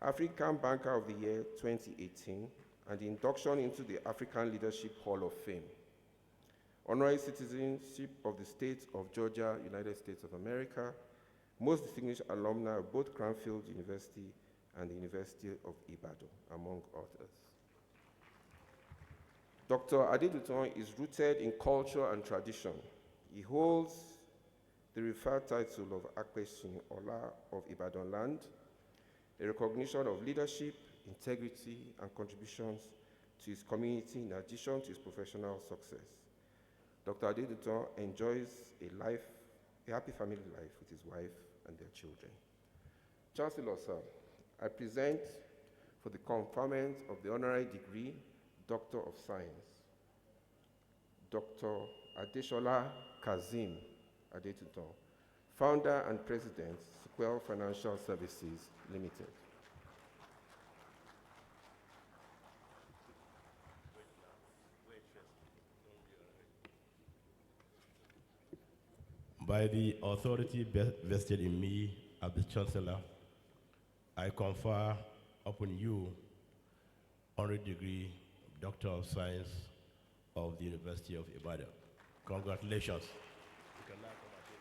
African Banker of the Year 2018, and the induction into the African Leadership Hall of Fame. Honorary Citizenship of the State of Georgia, United States of America, most distinguished alumni of both Cranfield University and the University of Ibadan, among others. Dr. Adediton is rooted in culture and tradition. He holds the referred title of Akpesin Ola of Ibadan land, a recognition of leadership, integrity, and contributions to his community in addition to his professional success. Dr. Adediton enjoys a happy family life with his wife and their children. Chancellor, sir, I present for the conferment of the honorary degree, Doctor of Science, Dr. Adeshola Kazeem Adediton, founder and president, Sequel Financial Services Limited. By the authority vested in me as the Chancellor, I confer upon you honorary degree Doctor of Science of the University of Ibadan. Congratulations. You can now come and take.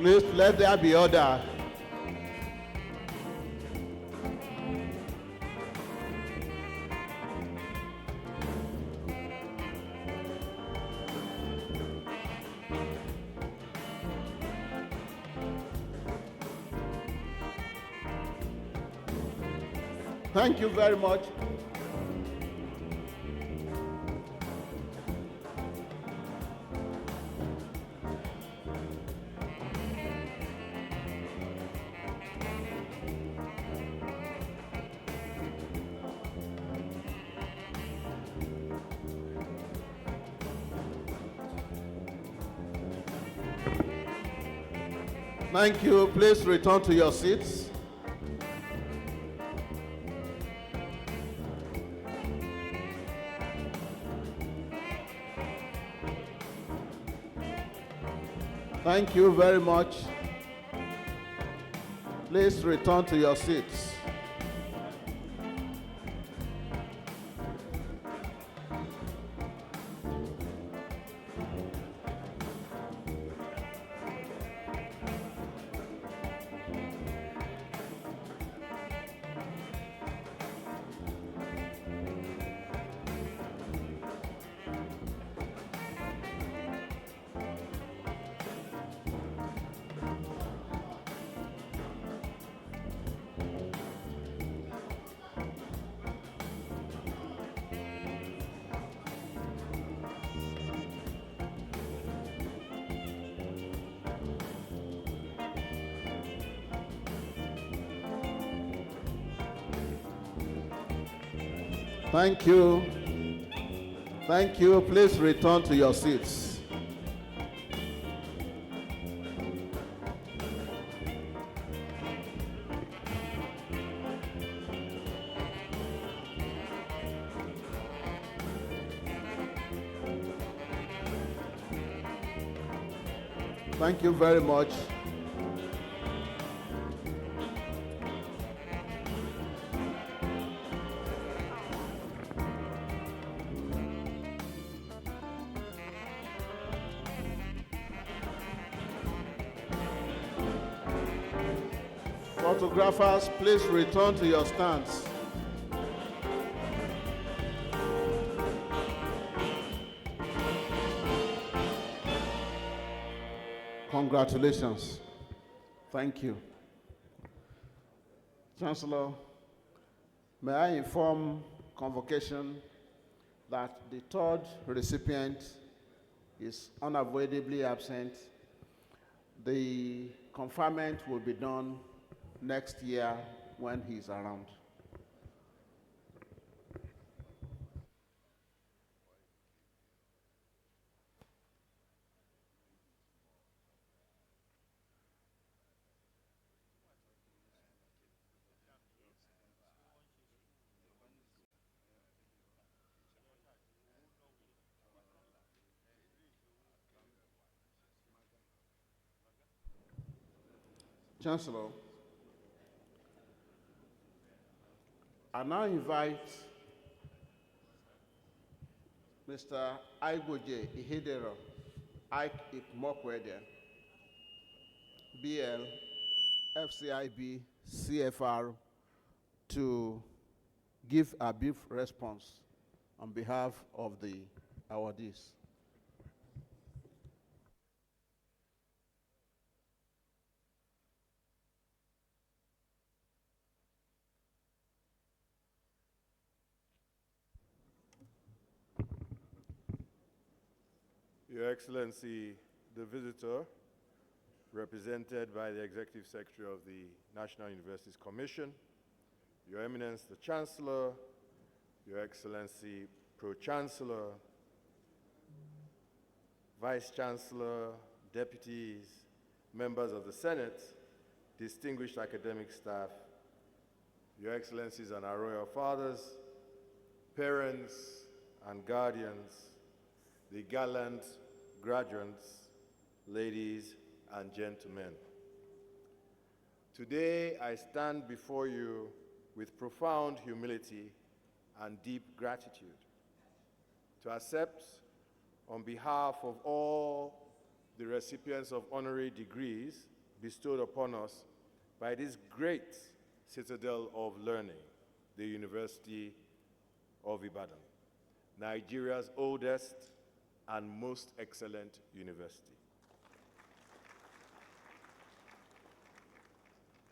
Please let there be order. Thank you very much. Thank you. Please return to your seats. Thank you very much. Please return to your seats. Thank you. Thank you. Please return to your seats. Thank you very much. Photographers, please return to your stands. Congratulations. Thank you. Chancellor, may I inform Convocation that the third recipient is unavoidably absent. The conferment will be done next year when he's around. Chancellor, I now invite Mr. Aigoje Ihedero Ike Ikmokwede, BL, FCIB, CFR, to give a brief response on behalf of the awardees. Your Excellency, the visitor, represented by the Executive Secretary of the National Universities Commission, Your Eminence, the Chancellor, Your Excellency, Pro-Chancellor, Vice-Chancellor, deputies, members of the Senate, distinguished academic staff, Your Excellencies and our Royal Fathers, parents and guardians, the gallant graduates, ladies and gentlemen. Today, I stand before you with profound humility and deep gratitude to accept, on behalf of all the recipients of honorary degrees bestowed upon us by this great citadel of learning, the University of Ibadan, Nigeria's oldest and most excellent university.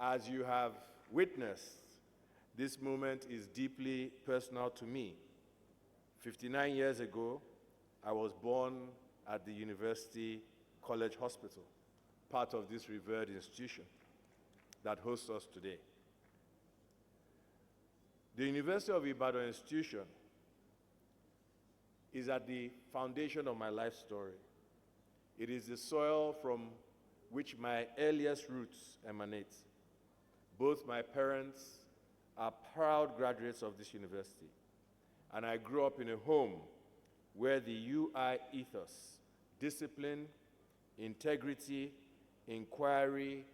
As you have witnessed, this moment is deeply personal to me. 59 years ago, I was born at the University College Hospital, part of this revered institution that hosts us today. The University of Ibadan institution is at the foundation of my life story. It is the soil from which my earliest roots emanate. Both my parents are proud graduates of this university, and I grew up in a home where the UI ethos, discipline, integrity, inquiry,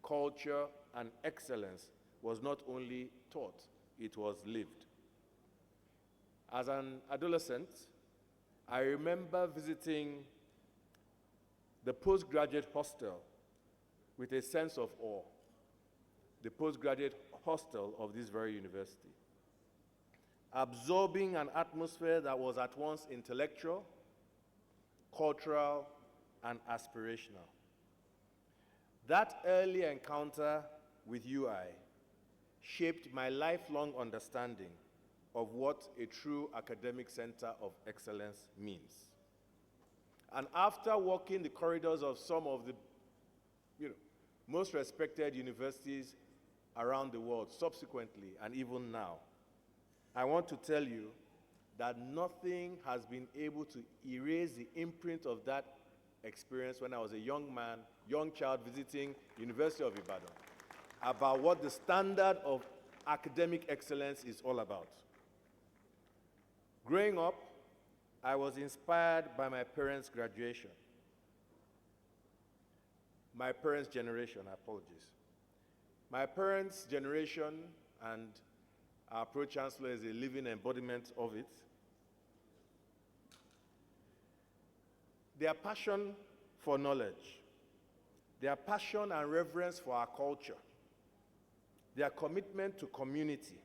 culture, and excellence was not only taught, it was lived. As an adolescent, I remember visiting the postgraduate hostel with a sense of awe, the postgraduate hostel of this very university, absorbing an atmosphere that was at once intellectual, cultural, and aspirational. That early encounter with UI shaped my lifelong understanding of what a true academic center of excellence means. And after walking the corridors of some of the most respected universities around the world subsequently and even now, I want to tell you that nothing has been able to erase the imprint of that experience when I was a young man, young child visiting University of Ibadan, about what the standard of academic excellence is all about. Growing up, I was inspired by my parents' graduation. My parents' generation, apologies. My parents' generation, and our Pro-Chancellor is a living embodiment of it. Their passion for knowledge, their passion and reverence for our culture, their commitment to community,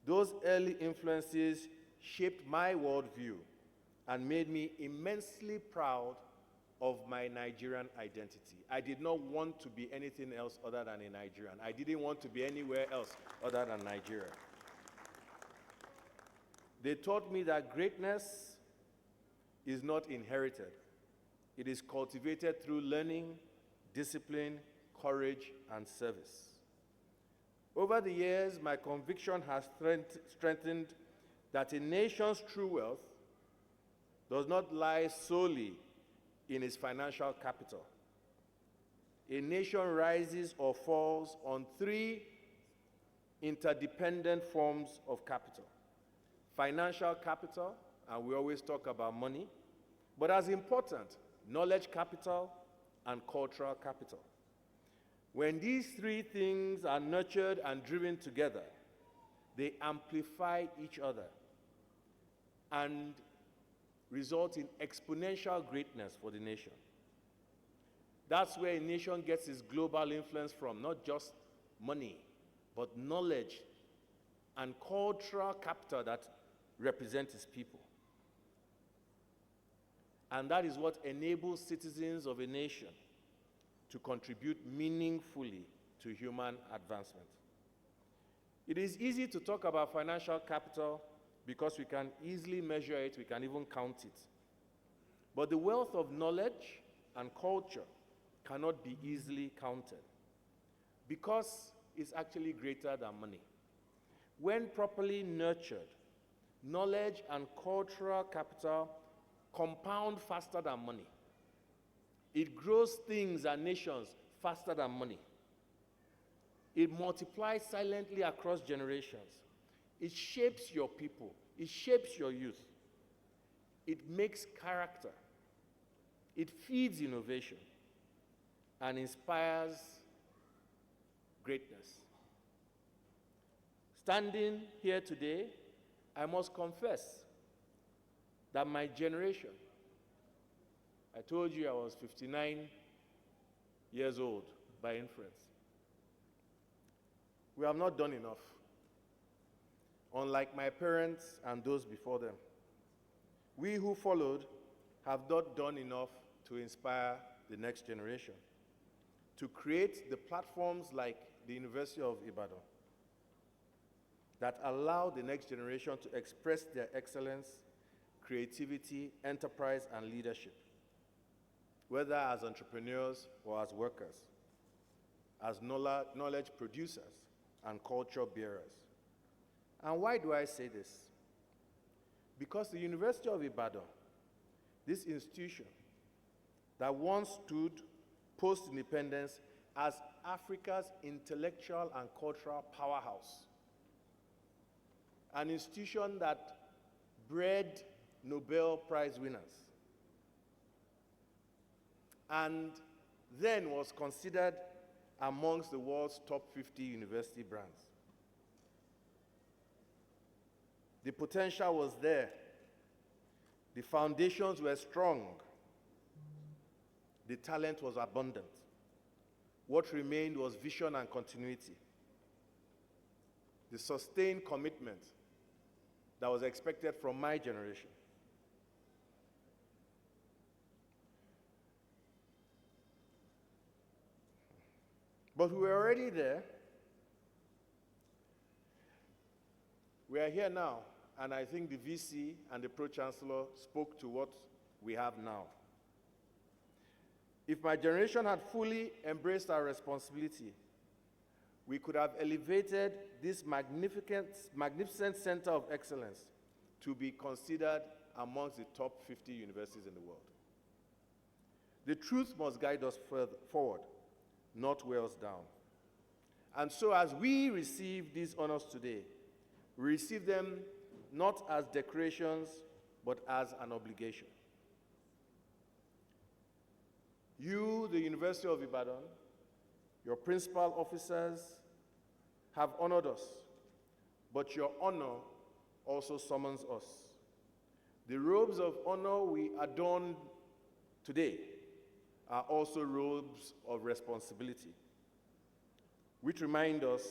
those early influences shaped my worldview and made me immensely proud of my Nigerian identity. I did not want to be anything else other than a Nigerian. I didn't want to be anywhere else other than Nigeria. They taught me that greatness is not inherited. It is cultivated through learning, discipline, courage, and service. Over the years, my conviction has strengthened that a nation's true wealth does not lie solely in its financial capital. A nation rises or falls on three interdependent forms of capital. Financial capital, and we always talk about money, but as important, knowledge capital and cultural capital. When these three things are nurtured and driven together, they amplify each other and result in exponential greatness for the nation. That's where a nation gets its global influence from, not just money, but knowledge and cultural capital that represent its people. And that is what enables citizens of a nation to contribute meaningfully to human advancement. It is easy to talk about financial capital because we can easily measure it, we can even count it. But the wealth of knowledge and culture cannot be easily counted because it's actually greater than money. When properly nurtured, knowledge and cultural capital compound faster than money. It grows things and nations faster than money. It multiplies silently across generations. It shapes your people. It shapes your youth. It makes character. It feeds innovation and inspires greatness. Standing here today, I must confess that my generation, I told you I was 59 years old by inference. We have not done enough. Unlike my parents and those before them, we who followed have not done enough to inspire the next generation, to create the platforms like the University of Ibadan that allow the next generation to express their excellence, creativity, enterprise, and leadership, whether as entrepreneurs or as workers, as knowledge producers and culture bearers. And why do I say this? Because the University of Ibadan, this institution that once stood post-independence as Africa's intellectual and cultural powerhouse, an institution that bred Nobel Prize winners, and then was considered amongst the world's top 50 university brands. The potential was there. The foundations were strong. The talent was abundant. What remained was vision and continuity. The sustained commitment that was expected from my generation. But we were already there. We are here now, and I think the VC and the Pro-Chancellor spoke to what we have now. If my generation had fully embraced our responsibility, we could have elevated this magnificent center of excellence to be considered amongst the top 50 universities in the world. The truth must guide us forward, not wear us down. And so as we receive these honors today, we receive them not as decorations, but as an obligation. You, the University of Ibadan, your principal officers have honored us, but your honor also summons us. The robes of honor we adorn today are also robes of responsibility, which remind us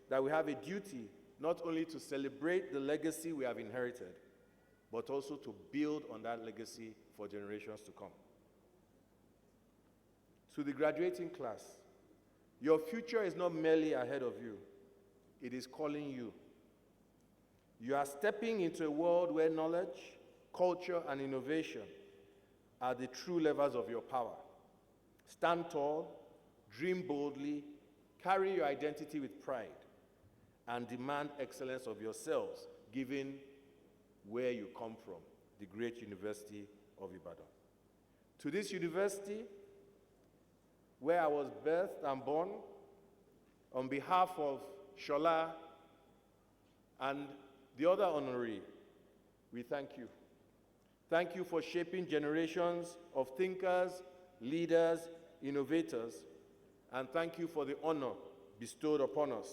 that we have a duty not only to celebrate the legacy we have inherited, but also to build on that legacy for generations to come. To the graduating class, your future is not merely ahead of you, it is calling you. You are stepping into a world where knowledge, culture, and innovation are the true levers of your power. Stand tall, dream boldly, carry your identity with pride, and demand excellence of yourselves, given where you come from, the great University of Ibadan. To this university, where I was birthed and born, on behalf of Shola and the other honorary, we thank you. Thank you for shaping generations of thinkers, leaders, innovators, and thank you for the honor bestowed upon us.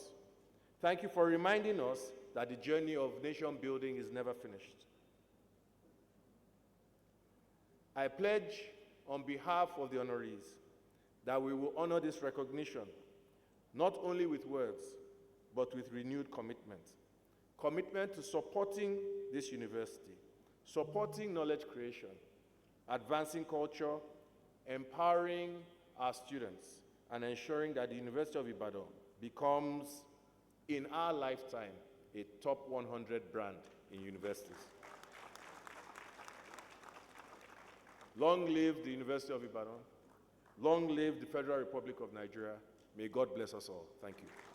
Thank you for reminding us that the journey of nation building is never finished. I pledge on behalf of the honorees that we will honor this recognition, not only with words, but with renewed commitment. Commitment to supporting this university, supporting knowledge creation, advancing culture, empowering our students, and ensuring that the University of Ibadan becomes, in our lifetime, a top 100 brand in universities. Long live the University of Ibadan. Long live the Federal Republic of Nigeria. May God bless us all. Thank you.